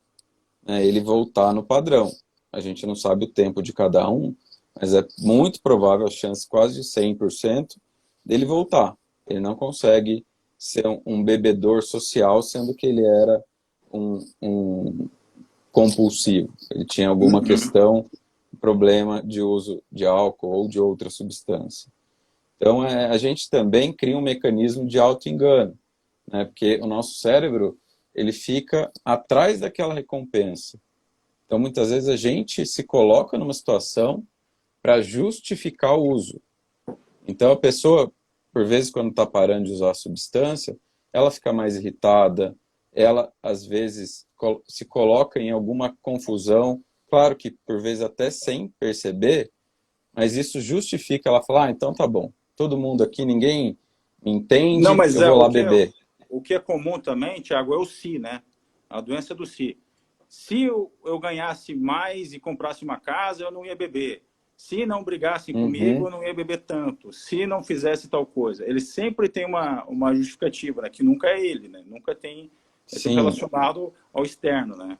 B: é ele voltar no padrão. A gente não sabe o tempo de cada um, mas é muito provável, a chance quase de 100% dele voltar. Ele não consegue ser um bebedor social, sendo que ele era um compulsivo. Ele tinha alguma
A: Uhum.
B: questão, problema de uso de álcool ou de outra substância. Então, a gente também cria um mecanismo de auto-engano, né? Porque o nosso cérebro ele fica atrás daquela recompensa. Então, muitas vezes a gente se coloca numa situação para justificar o uso. Então, a pessoa, por vezes, quando está parando de usar a substância, ela fica mais irritada, ela, às vezes, se coloca em alguma confusão, claro que, por vezes, até sem perceber, mas isso justifica ela falar, ah, então tá bom, todo mundo aqui, ninguém me
A: Não,
B: entende,
A: mas
B: eu vou lá
A: o
B: beber.
A: que é comum também, Thiago, é o si, né? A doença do si. Se eu ganhasse mais e comprasse uma casa, eu não ia beber. Se não brigassem comigo, eu
B: Uhum,
A: não ia beber tanto. Se não fizesse tal coisa. Ele sempre tem uma justificativa, né? Que nunca é ele, né? Nunca tem. É sempre
B: sim.
A: relacionado ao externo, né?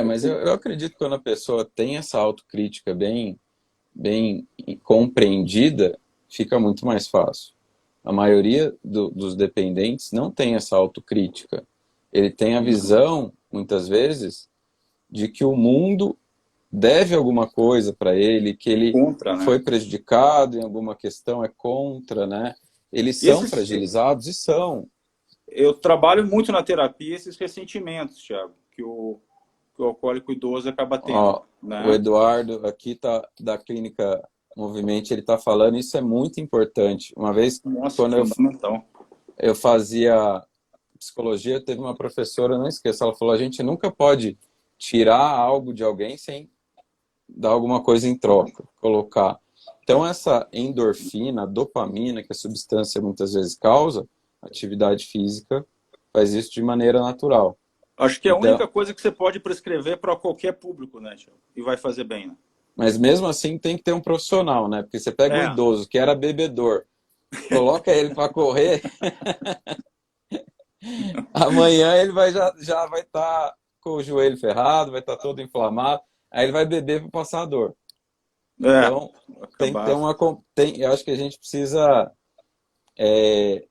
B: Mas eu acredito que quando a pessoa tem essa autocrítica bem compreendida, fica muito mais fácil. A maioria dos dependentes não tem essa autocrítica. Ele tem a visão, muitas vezes, de que o mundo deve alguma coisa para ele, que ele
A: Contra, né?
B: foi prejudicado em alguma questão, é contra, né? Eles
A: E
B: são
A: esses,
B: fragilizados e são.
A: eu trabalho muito na terapia esses ressentimentos, Thiago, que o alcoólico idoso acaba tendo,
B: Ó, o
A: né?
B: Eduardo aqui tá da clínica Movimento, ele está falando, isso é muito importante. Uma vez,
A: Nossa,
B: quando
A: fundamental.
B: eu fazia psicologia, teve uma professora, eu não esqueço, ela falou, a gente nunca pode tirar algo de alguém sem dar alguma coisa em troca, colocar. Então, essa endorfina, dopamina, que a substância muitas vezes causa, atividade física faz isso de maneira natural.
A: Acho que é a
B: Então,
A: única coisa que você pode prescrever para qualquer público, né, Thiago? E vai fazer bem, né?
B: mas mesmo assim tem que ter um profissional, né? Porque você pega um
A: É,
B: idoso que era bebedor, coloca ele para correr, amanhã ele já vai estar com o joelho ferrado, vai estar todo inflamado, aí ele vai beber para passar dor.
A: é,
B: Então, tem que ter
A: acabar.
B: eu acho que a gente precisa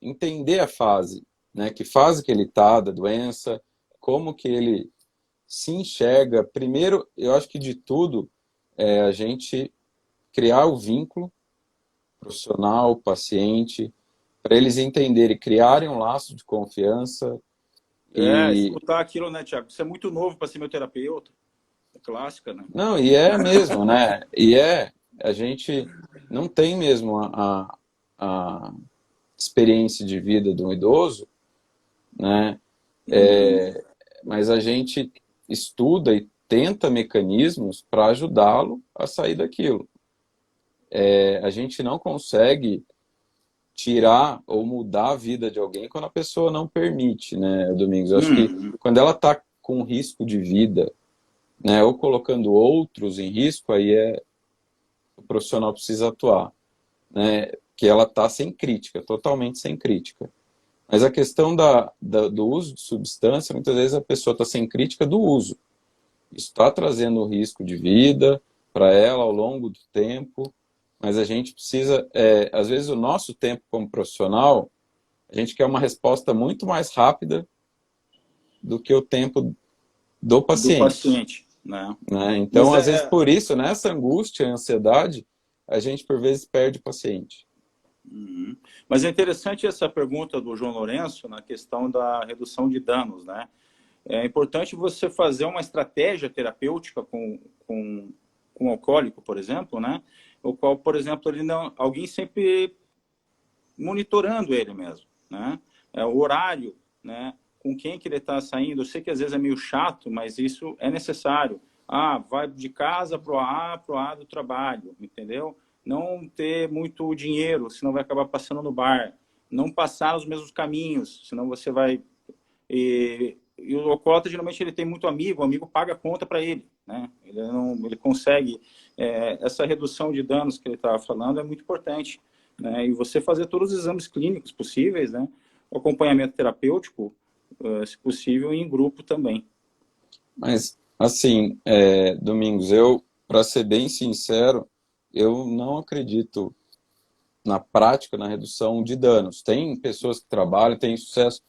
B: entender a fase, né? Que fase que ele está da doença, como que ele se enxerga. Primeiro, eu acho que de tudo, é a gente criar o vínculo profissional, paciente, para eles entenderem, criarem um laço de confiança
A: É,
B: e
A: escutar aquilo, né, Thiago? Você é muito novo para ser meu terapeuta. É clássica, né?
B: não, e é mesmo, né? A gente não tem mesmo a experiência de vida de um idoso, né?
A: Uhum.
B: Mas a gente estuda e tenta mecanismos para ajudá-lo a sair daquilo. A gente não consegue tirar ou mudar a vida de alguém quando a pessoa não permite, né, Domingos? Eu acho que
A: Uhum.
B: quando ela está com risco de vida, né, ou colocando outros em risco, aí o profissional precisa atuar, né? Que ela está sem crítica, totalmente sem crítica. Mas a questão do uso de substância, muitas vezes a pessoa está sem crítica do uso. Isso está trazendo risco de vida para ela ao longo do tempo, mas a gente precisa, às vezes o nosso tempo como profissional, a gente quer uma resposta muito mais rápida do que o tempo do
A: Do
B: paciente,
A: paciente, né?
B: né?
A: Mas
B: Então, às vezes,
A: é,
B: por isso, nessa angústia e ansiedade, a gente, por vezes, perde o paciente.
A: uhum. Mas é interessante essa pergunta do João Lourenço na questão da redução de danos, né? É importante você fazer uma estratégia terapêutica com alcoólico, por exemplo, né? O qual, por exemplo, ele não, alguém sempre monitorando ele mesmo, né? O horário, né? Com quem que ele está saindo. Eu sei que às vezes é meio chato, mas isso é necessário. Ah, vai de casa pro A do trabalho, entendeu? Não ter muito dinheiro, senão vai acabar passando no bar. Não passar os mesmos caminhos, senão você vai e o alcoólatra geralmente ele tem muito amigo, o amigo paga a conta para ele, né? Ele não, ele consegue essa redução de danos que ele estava falando é muito importante, né? E você fazer todos os exames clínicos possíveis, né? O acompanhamento terapêutico, se possível, em grupo também.
B: Mas, assim, Domingos, eu, para ser bem sincero, eu não acredito na prática, na redução de danos. Tem pessoas que trabalham, têm sucesso.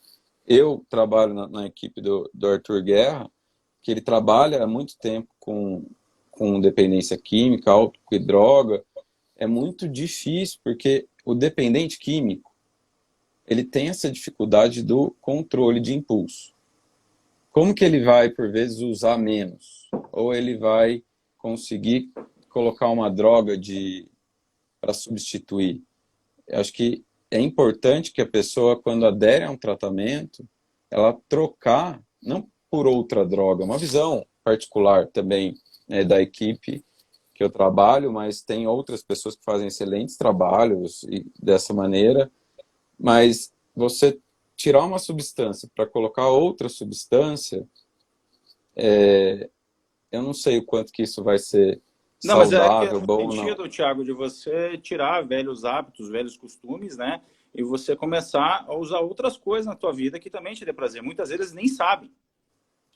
B: Eu trabalho na equipe do Arthur Guerra, que ele trabalha há muito tempo com dependência química, álcool e droga. É muito difícil, porque o dependente químico, ele tem essa dificuldade do controle de impulso. Como que ele vai, por vezes, usar menos? Ou ele vai conseguir colocar uma droga para substituir? Eu acho que é importante que a pessoa, quando adere a um tratamento, ela trocar, não por outra droga, uma visão particular também, né, da equipe que eu trabalho, mas tem outras pessoas que fazem excelentes trabalhos dessa maneira, mas você tirar uma substância para colocar outra substância, eu não sei o quanto que isso vai ser
A: Não, mas é que
B: saudável,
A: no
B: bom ou não.
A: sentido, Thiago, de você tirar velhos hábitos, velhos costumes, né? E você começar a usar outras coisas na tua vida que também te dê prazer. Muitas vezes nem sabem. Né?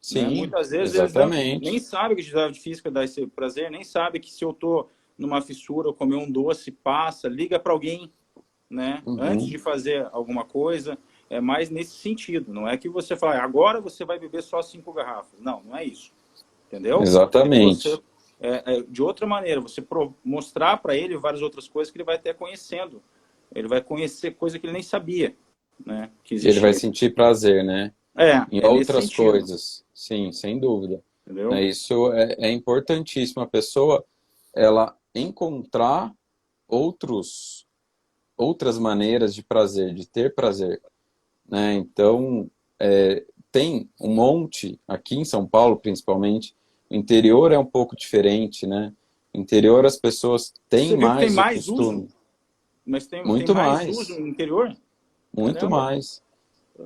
B: Sim,
A: Muitas vezes eles não, nem
B: exatamente.
A: sabem que atividade física dá esse prazer, nem sabem que se eu estou numa fissura, eu comer um doce, passa, liga para alguém, né? Antes de
B: Uhum,
A: fazer alguma coisa. É mais nesse sentido. Não é que você fala, agora você vai beber só 5 garrafas. Não, não é isso. Entendeu? É você,
B: exatamente.
A: de outra maneira, você mostrar para ele várias outras coisas que ele vai até conhecendo. Ele vai conhecer coisa que ele nem sabia, né? Que
B: Ele vai
A: existia.
B: sentir prazer, né? Em
A: É nesse
B: outras
A: sentido.
B: coisas. Sim, sem dúvida.
A: Entendeu?
B: Né, isso é importantíssimo. A pessoa, ela encontrar outras maneiras de prazer, de ter prazer. Né? Então, tem um monte, aqui em São Paulo principalmente, o interior é um pouco diferente, né? No interior as pessoas têm
A: Você viu que tem
B: mais o
A: mais uso,
B: costume,
A: mas tem
B: muito
A: mais uso
B: mais,
A: no interior?
B: muito
A: Caramba.
B: mais.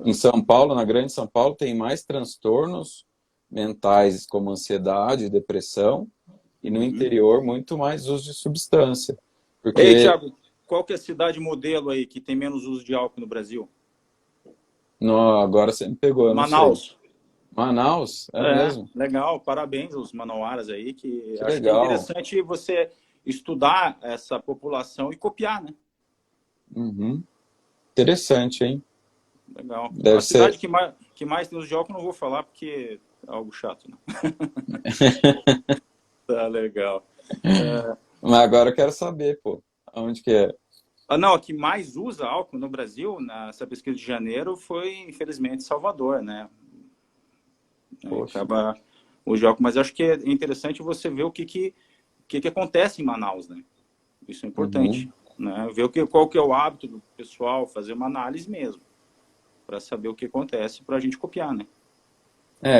B: Em São Paulo, na Grande São Paulo, tem mais transtornos mentais como ansiedade, depressão, e no
A: Uhum.
B: interior muito mais uso de substância.
A: Ei,
B: Porque
A: Thiago, qual que é a cidade modelo aí que tem menos uso de álcool no Brasil?
B: no, agora você me pegou, eu não sei.
A: Manaus.
B: Manaus, é
A: É,
B: mesmo?
A: legal, parabéns aos manauaras aí, que
B: Que
A: acho que é
B: legal.
A: interessante você estudar essa população e copiar, né?
B: Uhum. Interessante, hein?
A: Legal. A
B: Deve
A: cidade
B: ser.
A: que mais tem uso de álcool eu não vou falar porque é algo chato, né? Tá legal.
B: Mas agora eu quero saber, pô, aonde que é?
A: Ah, não, a que mais usa álcool no Brasil, nessa pesquisa de janeiro, foi, infelizmente, Salvador, né?
B: Poxa.
A: Acaba o álcool. Mas acho que é interessante você ver o que acontece em Manaus, né? Isso é
B: Uhum.
A: importante, né? Ver qual que é o hábito do pessoal, fazer uma análise mesmo, para saber o que acontece, para a gente copiar, né?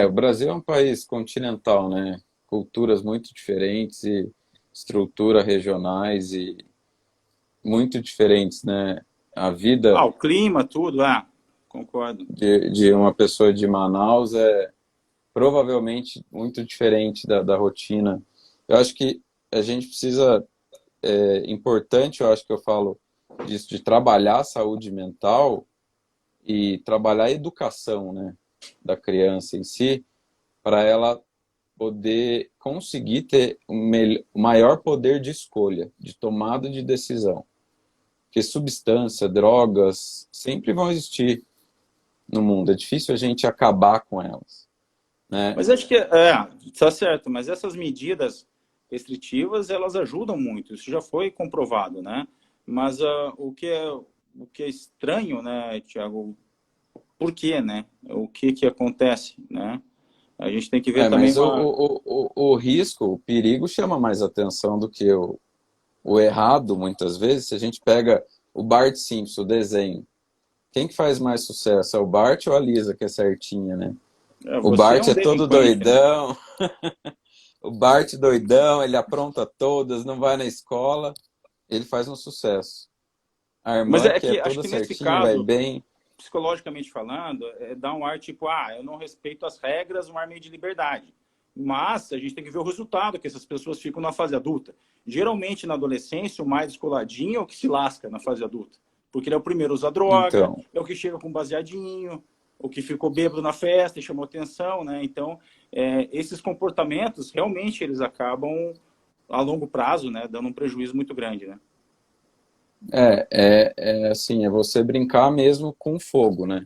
B: O Brasil é um país continental, né? Culturas muito diferentes e estrutura regionais e muito diferentes, né? A vida
A: O clima, tudo, concordo.
B: de uma pessoa de Manaus é provavelmente muito diferente da rotina. Eu acho que a gente precisa, importante, eu acho que eu falo disso, de trabalhar a saúde mental e trabalhar a educação, né, da criança em si, para ela poder conseguir ter o maior poder de escolha, de tomada de decisão. Porque substância, drogas, sempre vão existir no mundo. É difícil a gente acabar com elas, né?
A: Mas acho que, tá certo, mas essas medidas restritivas, elas ajudam muito, isso já foi comprovado, né? Mas o que é estranho, né, Tiago, por quê, né? O que acontece, né? A gente tem que ver também
B: Mas
A: uma...
B: o risco, o perigo chama mais atenção do que o errado, muitas vezes. Se a gente pega o Bart Simpson, o desenho, quem que faz mais sucesso? É o Bart ou a Lisa, que é certinha, né? O
A: Você é
B: Bart
A: um
B: é todo
A: delinquente, né?
B: doidão, o Bart doidão, ele apronta todas, não vai na escola, ele faz um sucesso. A
A: Mas
B: irmã,
A: é
B: que é
A: que, acho
B: toda
A: que nesse
B: certinha, vai
A: caso,
B: bem.
A: psicologicamente falando, dá um ar tipo, eu não respeito as regras, um ar meio de liberdade. Mas a gente tem que ver o resultado que essas pessoas ficam na fase adulta. Geralmente, na adolescência, o mais descoladinho é o que se lasca na fase adulta. Porque ele é o primeiro a usar droga,
B: Então,
A: é o que chega com baseadinho, o que ficou bêbado na festa e chamou atenção, né? Então, esses comportamentos, realmente, eles acabam, a longo prazo, né, dando um prejuízo muito grande, né?
B: é assim, é você brincar mesmo com fogo, né?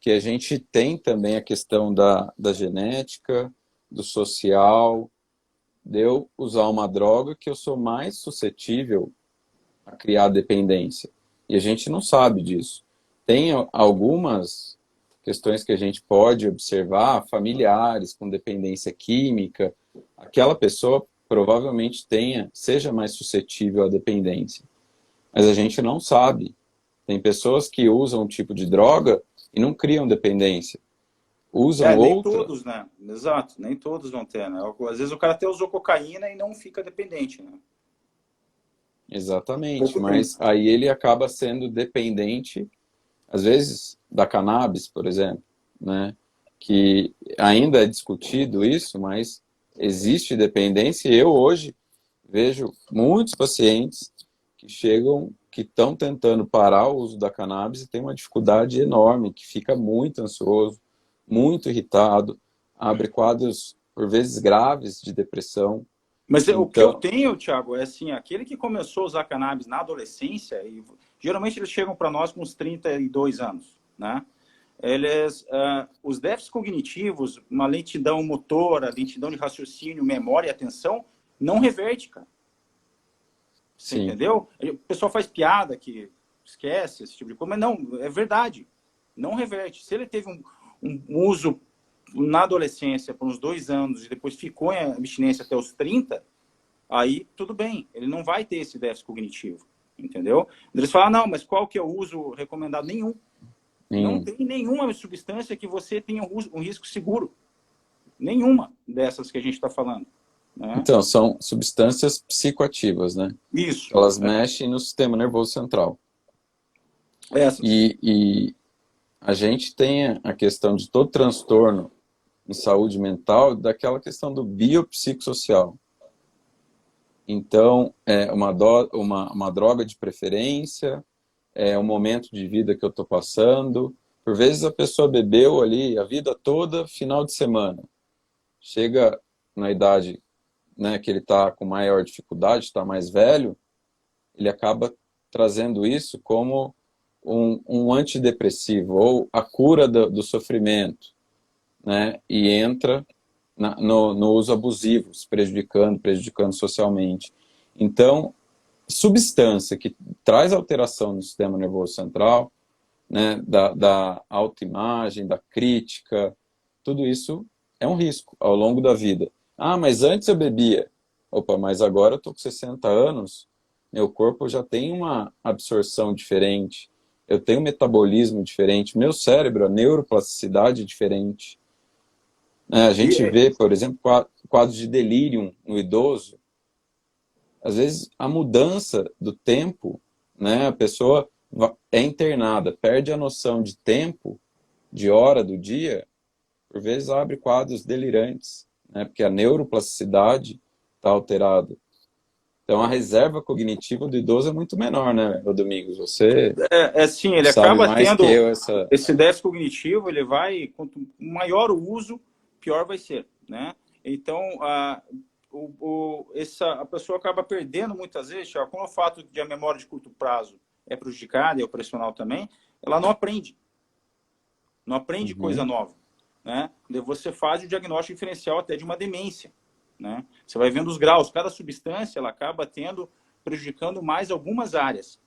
B: Que a gente tem também a questão da genética, do social, de eu usar uma droga que eu sou mais suscetível a criar dependência. E a gente não sabe disso. Tem algumas questões que a gente pode observar, familiares com dependência química, aquela pessoa provavelmente seja mais suscetível à dependência. Mas a gente não sabe. Tem pessoas que usam um tipo de droga e não criam dependência. Usam
A: Nem
B: outra,
A: todos, né? Exato, nem todos vão ter, né? Às vezes o cara até usou cocaína e não fica dependente, né?
B: exatamente,
A: Pouco tempo.
B: mas aí ele acaba sendo dependente, às vezes, da cannabis, por exemplo, né? Que ainda é discutido isso, mas existe dependência e eu hoje vejo muitos pacientes que chegam, que estão tentando parar o uso da cannabis e tem uma dificuldade enorme, que fica muito ansioso, muito irritado, abre quadros, por vezes, graves de depressão.
A: Mas o que eu
B: Então,
A: tenho, Thiago, é assim, aquele que começou a usar cannabis na adolescência, e geralmente eles chegam para nós com uns 32 anos, né? Os déficits cognitivos, uma lentidão motora, lentidão de raciocínio, memória e atenção, não reverte, cara. Você
B: sim,
A: entendeu? O pessoal faz piada que esquece esse tipo de coisa, mas não, é verdade. Não reverte. Se ele teve um uso na adolescência por uns 2 anos e depois ficou em abstinência até os 30, aí tudo bem. Ele não vai ter esse déficit cognitivo. Entendeu? Eles falam, não, mas qual que é o uso recomendado? Nenhum. Não
B: em
A: tem nenhuma substância que você tenha um risco seguro. Nenhuma dessas que a gente está falando. Né?
B: Então, são substâncias psicoativas, né?
A: Isso.
B: Elas mexem no sistema nervoso central.
A: Essas.
B: E a gente tem a questão de todo transtorno em saúde mental, daquela questão do biopsicossocial. Então, é uma droga de preferência, é um momento de vida que eu estou passando. Por vezes a pessoa bebeu ali a vida toda, final de semana. Chega na idade, né, que ele está com maior dificuldade, está mais velho, ele acaba trazendo isso como um antidepressivo ou a cura do sofrimento, né? E entra no uso abusivo, se prejudicando socialmente. Então, substância que traz alteração no sistema nervoso central, né, da autoimagem, da crítica, tudo isso é um risco ao longo da vida. Ah, mas antes eu bebia. Opa, mas agora eu estou com 60 anos, meu corpo já tem uma absorção diferente, eu tenho um metabolismo diferente, meu cérebro, a neuroplasticidade é diferente. A gente
A: E,
B: vê, por exemplo, quadros de delírio no idoso. Às vezes, a mudança do tempo, né? A pessoa é internada, perde a noção de tempo, de hora do dia, por vezes abre quadros delirantes, né? Porque a neuroplasticidade está alterada. Então, a reserva cognitiva do idoso é muito menor, né, Domingos? Você
A: sim, ele
B: sabe
A: acaba
B: mais que
A: tendo
B: eu essa...
A: esse déficit cognitivo, ele vai, quanto maior o uso, pior vai ser, né? Então, a pessoa acaba perdendo muitas vezes, Thiago, com o fato de a memória de curto prazo é prejudicada e operacional também, ela não aprende coisa
B: Uhum,
A: nova, né? Você faz o diagnóstico diferencial até de uma demência, né? Você vai vendo os graus, cada substância ela acaba prejudicando mais algumas áreas.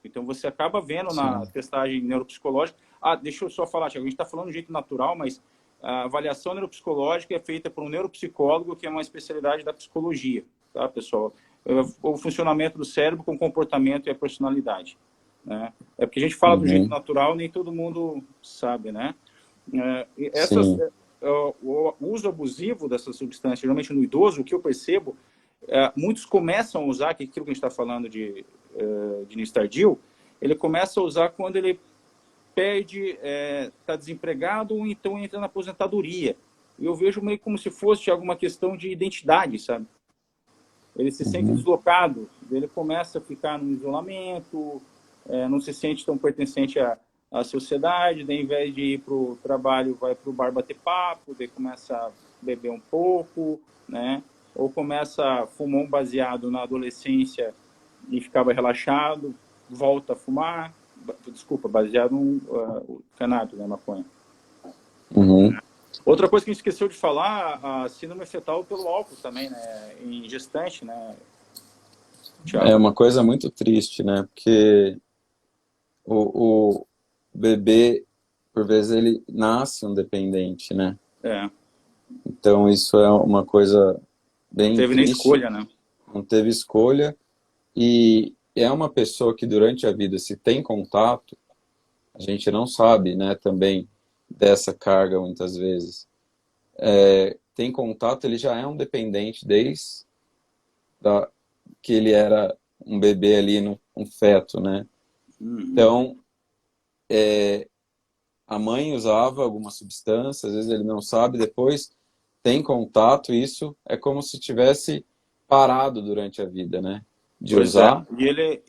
A: Então você acaba vendo na
B: sim.
A: testagem neuropsicológica. Deixa eu só falar, Thiago, a gente está falando de jeito natural, mas a avaliação neuropsicológica é feita por um neuropsicólogo, que é uma especialidade da psicologia, tá, pessoal? O funcionamento do cérebro com comportamento e a personalidade, né? É porque a gente fala do jeito
B: Uhum,
A: natural, nem todo mundo sabe, né?
B: sim.
A: O uso abusivo dessas substâncias, geralmente no idoso, o que eu percebo, muitos começam a usar, que aquilo que a gente está falando de início tardio, ele começa a usar quando ele perde, está desempregado ou então entra na aposentadoria. E eu vejo meio como se fosse alguma questão de identidade, sabe? Ele se sente
B: Uhum,
A: deslocado, ele começa a ficar no isolamento, não se sente tão pertencente à sociedade, daí, ao invés de ir para o trabalho, vai para o bar bater papo, daí começa a beber um pouco, né? Ou começa a fumar um baseado na adolescência e ficava relaxado, volta a fumar, desculpa, baseado no cannabis, né, maconha.
B: uhum.
A: Outra coisa que a gente esqueceu de falar, a síndrome fetal pelo álcool também, né, em gestante, né,
B: É
A: Thiago?
B: uma coisa muito triste, né? Porque o bebê, por vezes, ele nasce um dependente, né?
A: É,
B: Então, isso é uma coisa
A: não
B: bem
A: teve nem
B: triste,
A: escolha, né?
B: não teve escolha, e é uma pessoa que durante a vida, se tem contato, a gente não sabe, né, também dessa carga muitas vezes. Tem contato, ele já é um dependente desde que ele era um bebê ali, um feto, né?
A: Uhum.
B: Então, a mãe usava alguma substância, às vezes ele não sabe, depois tem contato, isso é como se tivesse parado durante a vida, né? De
A: Pois é,
B: usar.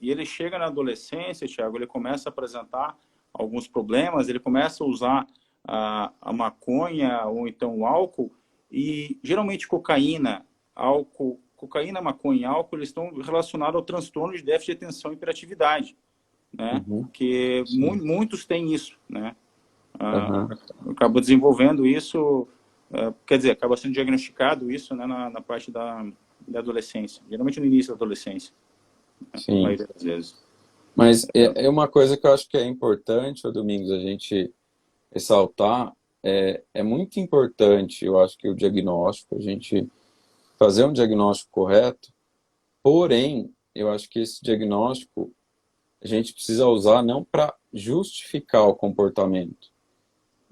A: e ele chega na adolescência, Thiago, ele começa a apresentar alguns problemas, ele começa a usar a maconha ou então o álcool, e geralmente cocaína, maconha e álcool, eles estão relacionados ao transtorno de déficit de atenção e hiperatividade, né?
B: Uhum,
A: Que
B: sim.
A: muitos têm isso, né? Ah,
B: Aham,
A: acaba desenvolvendo isso, quer dizer, acaba sendo diagnosticado isso, né, na parte da adolescência, geralmente no início da adolescência, a
B: sim.
A: maioria das vezes.
B: Mas é uma coisa que eu acho que é importante, ô Domingos, a gente ressaltar, é muito importante, eu acho que o diagnóstico, a gente fazer um diagnóstico correto, porém, eu acho que esse diagnóstico a gente precisa usar não para justificar o comportamento,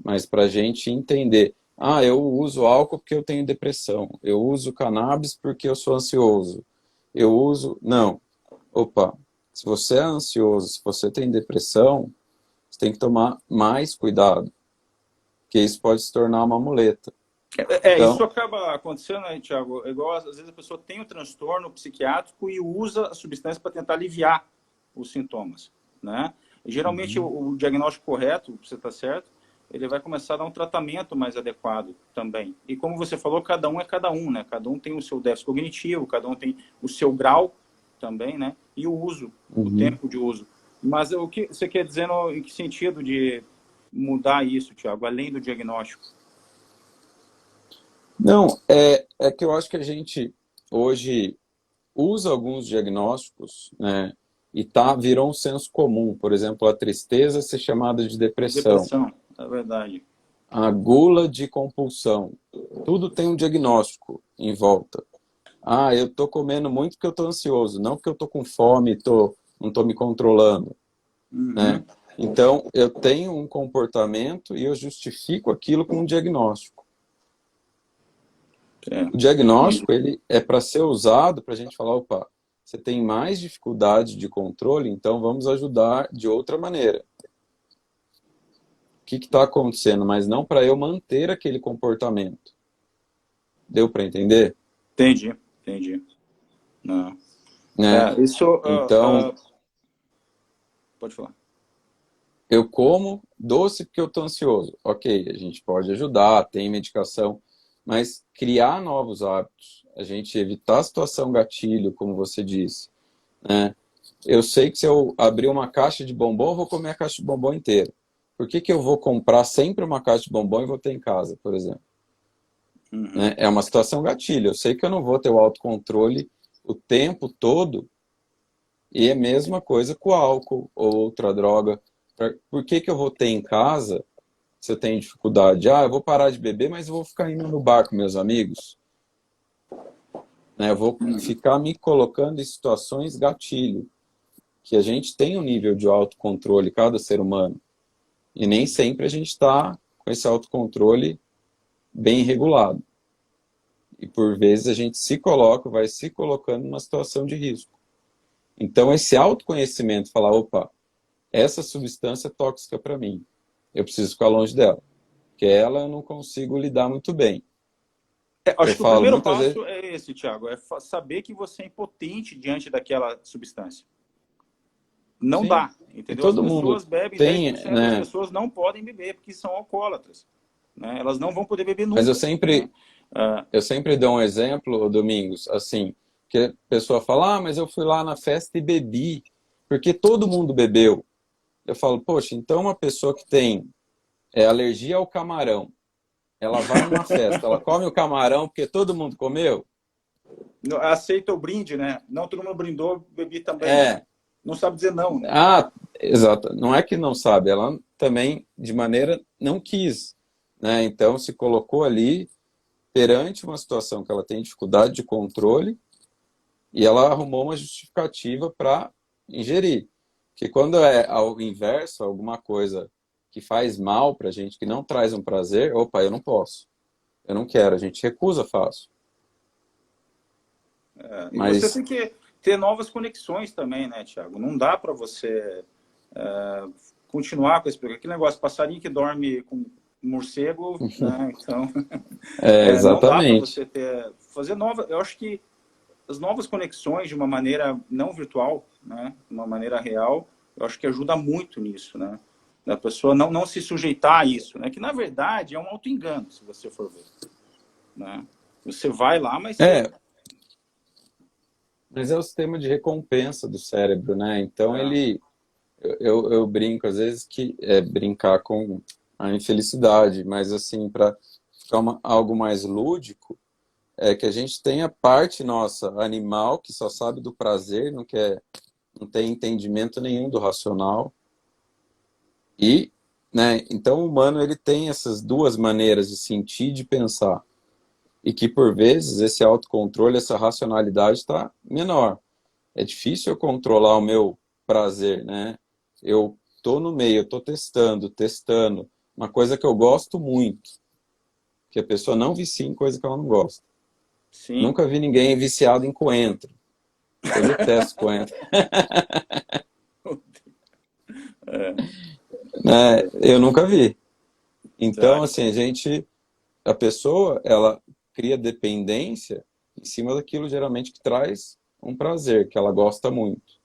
B: mas para a gente entender. Ah, eu uso álcool porque eu tenho depressão. Eu uso cannabis porque eu sou ansioso. Eu uso. Não. Opa, se você é ansioso, se você tem depressão, você tem que tomar mais cuidado, porque isso pode se tornar uma muleta.
A: Isso
B: Então,
A: acaba acontecendo, né, Thiago? Igual, às vezes a pessoa tem um transtorno psiquiátrico e usa a substância para tentar aliviar os sintomas, né? Geralmente
B: uhum,
A: o diagnóstico correto, você está certo, ele vai começar a dar um tratamento mais adequado também. E como você falou, cada um é cada um, né? Cada um tem o seu déficit cognitivo, cada um tem o seu grau também, né? E o uso, o
B: uhum.
A: tempo de uso. Mas o que você quer dizer em que sentido de mudar isso, Thiago, além do diagnóstico?
B: Não, é que eu acho que a gente hoje usa alguns diagnósticos, né, e virou um senso comum. Por exemplo, a tristeza ser chamada de depressão,
A: Depressão, é verdade.
B: a gula de compulsão. Tudo tem um diagnóstico em volta. Ah, eu tô comendo muito porque eu tô ansioso, não porque eu tô com fome, não tô me controlando, né?
A: Uhum.
B: Então, eu tenho um comportamento e eu justifico aquilo com um diagnóstico.
A: É,
B: O
A: entendi.
B: diagnóstico, ele é para ser usado para a gente falar, opa, você tem mais dificuldade de controle, então vamos ajudar de outra maneira. O que está acontecendo? Mas não para eu manter aquele comportamento. Deu para entender?
A: Entendi, entendi. Não.
B: Né?
A: É, isso,
B: Então,
A: pode falar.
B: eu como doce porque eu estou ansioso. Ok, a gente pode ajudar, tem medicação, mas criar novos hábitos, a gente evitar a situação gatilho, como você disse, né? Eu sei que se eu abrir uma caixa de bombom, eu vou comer a caixa de bombom inteira. Por que que eu vou comprar sempre uma caixa de bombom e vou ter em casa, por exemplo?
A: Uhum.
B: Né? É uma situação gatilho. Eu sei que eu não vou ter o autocontrole o tempo todo e é a mesma coisa com álcool ou outra droga. Por que que eu vou ter em casa se eu tenho dificuldade? Ah, eu vou parar de beber, mas eu vou ficar indo no bar com meus amigos. Né? Eu vou
A: Uhum.
B: ficar me colocando em situações gatilho. Que a gente tem um nível de autocontrole, cada ser humano. E nem sempre a gente está com esse autocontrole bem regulado. E por vezes a gente se coloca, vai se colocando numa situação de risco. Então esse autoconhecimento, falar, opa, essa substância é tóxica para mim, eu preciso ficar longe dela, porque ela eu não consigo lidar muito bem.
A: É,
B: Eu
A: acho que o
B: falo
A: primeiro
B: muitas vezes,
A: passo é esse, Thiago, é saber que você é impotente diante daquela substância. Não
B: sim,
A: dá,
B: e
A: entendeu? As
B: todo mundo
A: pessoas bebem,
B: tem,
A: 10% das
B: né?
A: pessoas não podem beber porque são alcoólatras. Né? Elas não vão poder beber
B: Mas
A: nunca. Né? Ah,
B: eu sempre dou um exemplo, Domingos, assim, que a pessoa fala, ah, mas eu fui lá na festa e bebi, porque todo mundo bebeu. Eu falo, poxa, então uma pessoa que tem alergia ao camarão, ela vai numa festa, ela come o camarão porque todo mundo comeu?
A: aceita o brinde, né? Não, todo mundo brindou, bebi também.
B: É,
A: Não sabe dizer não, né?
B: ah, exato. Não é que não sabe, ela também, de maneira, não quis, né? Então se colocou ali perante uma situação que ela tem dificuldade de controle e ela arrumou uma justificativa para ingerir. Que quando é ao inverso, alguma coisa que faz mal para a gente, que não traz um prazer, opa, eu não posso, eu não quero, a gente recusa fácil.
A: E você tem
B: Mas,
A: que ter novas conexões também, né, Thiago? Não dá para você continuar com esse aquele negócio, passarinho que dorme com morcego, né? Então, não dá para
B: exatamente.
A: você fazer nova. Eu acho que as novas conexões de uma maneira não virtual, né, de uma maneira real, eu acho que ajuda muito nisso, né? Da pessoa não se sujeitar a isso, né? Que na verdade é um auto-engano, se você for ver, né? Você vai lá, mas você
B: É, mas é o sistema de recompensa do cérebro, né? Então eu brinco às vezes que é brincar com a infelicidade, mas assim, para ficar algo mais lúdico, é que a gente tem a parte nossa animal que só sabe do prazer, não quer, não tem entendimento nenhum do racional e, né? Então o humano ele tem essas duas maneiras de sentir e de pensar e que por vezes esse autocontrole, essa racionalidade está menor. É difícil eu controlar o meu prazer, né? Eu tô no meio, eu tô testando uma coisa que eu gosto muito, que a pessoa não vicia em coisa que ela não gosta.
A: sim.
B: Nunca vi ninguém viciado em coentro. Eu detesto coentro. Né? Eu nunca vi. Então,
A: Tá.
B: assim, a pessoa, ela cria dependência em cima daquilo geralmente que traz um prazer, que ela gosta muito.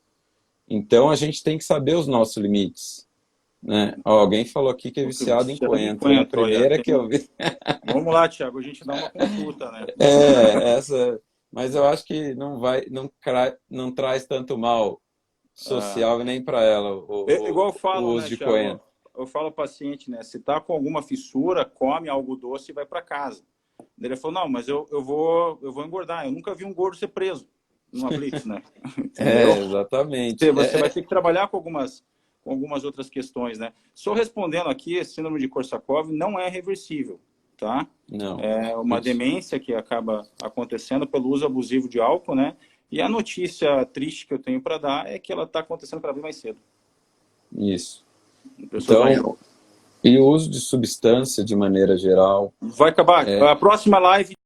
B: Então, a gente tem que saber os nossos limites. Né? Ó, alguém falou aqui que é
A: O que
B: viciado em
A: você me
B: coentro. É a
A: encontro, olha,
B: primeira que eu vi.
A: vamos lá, Thiago, a gente dá uma consulta, né?
B: Essa. Mas eu acho que não traz tanto mal
A: Ah,
B: social nem para ela
A: igual eu
B: o
A: falo,
B: uso
A: né,
B: de
A: Thiago?
B: coentro.
A: Eu falo ao paciente, né? Se tá com alguma fissura, come algo doce e vai para casa. Ele falou, não, mas eu vou engordar. Eu nunca vi um gordo ser preso numa blitz, né? Entendeu?
B: Exatamente.
A: Você vai ter que trabalhar com algumas outras questões, né? Só respondendo aqui, síndrome de Korsakoff não é reversível, tá?
B: Não.
A: É uma demência que acaba acontecendo pelo uso abusivo de álcool, né? E a notícia triste que eu tenho para dar é que ela está acontecendo cada vez mais cedo.
B: Isso.
A: A pessoa
B: Então, e o uso de substância de maneira geral.
A: vai acabar. A próxima live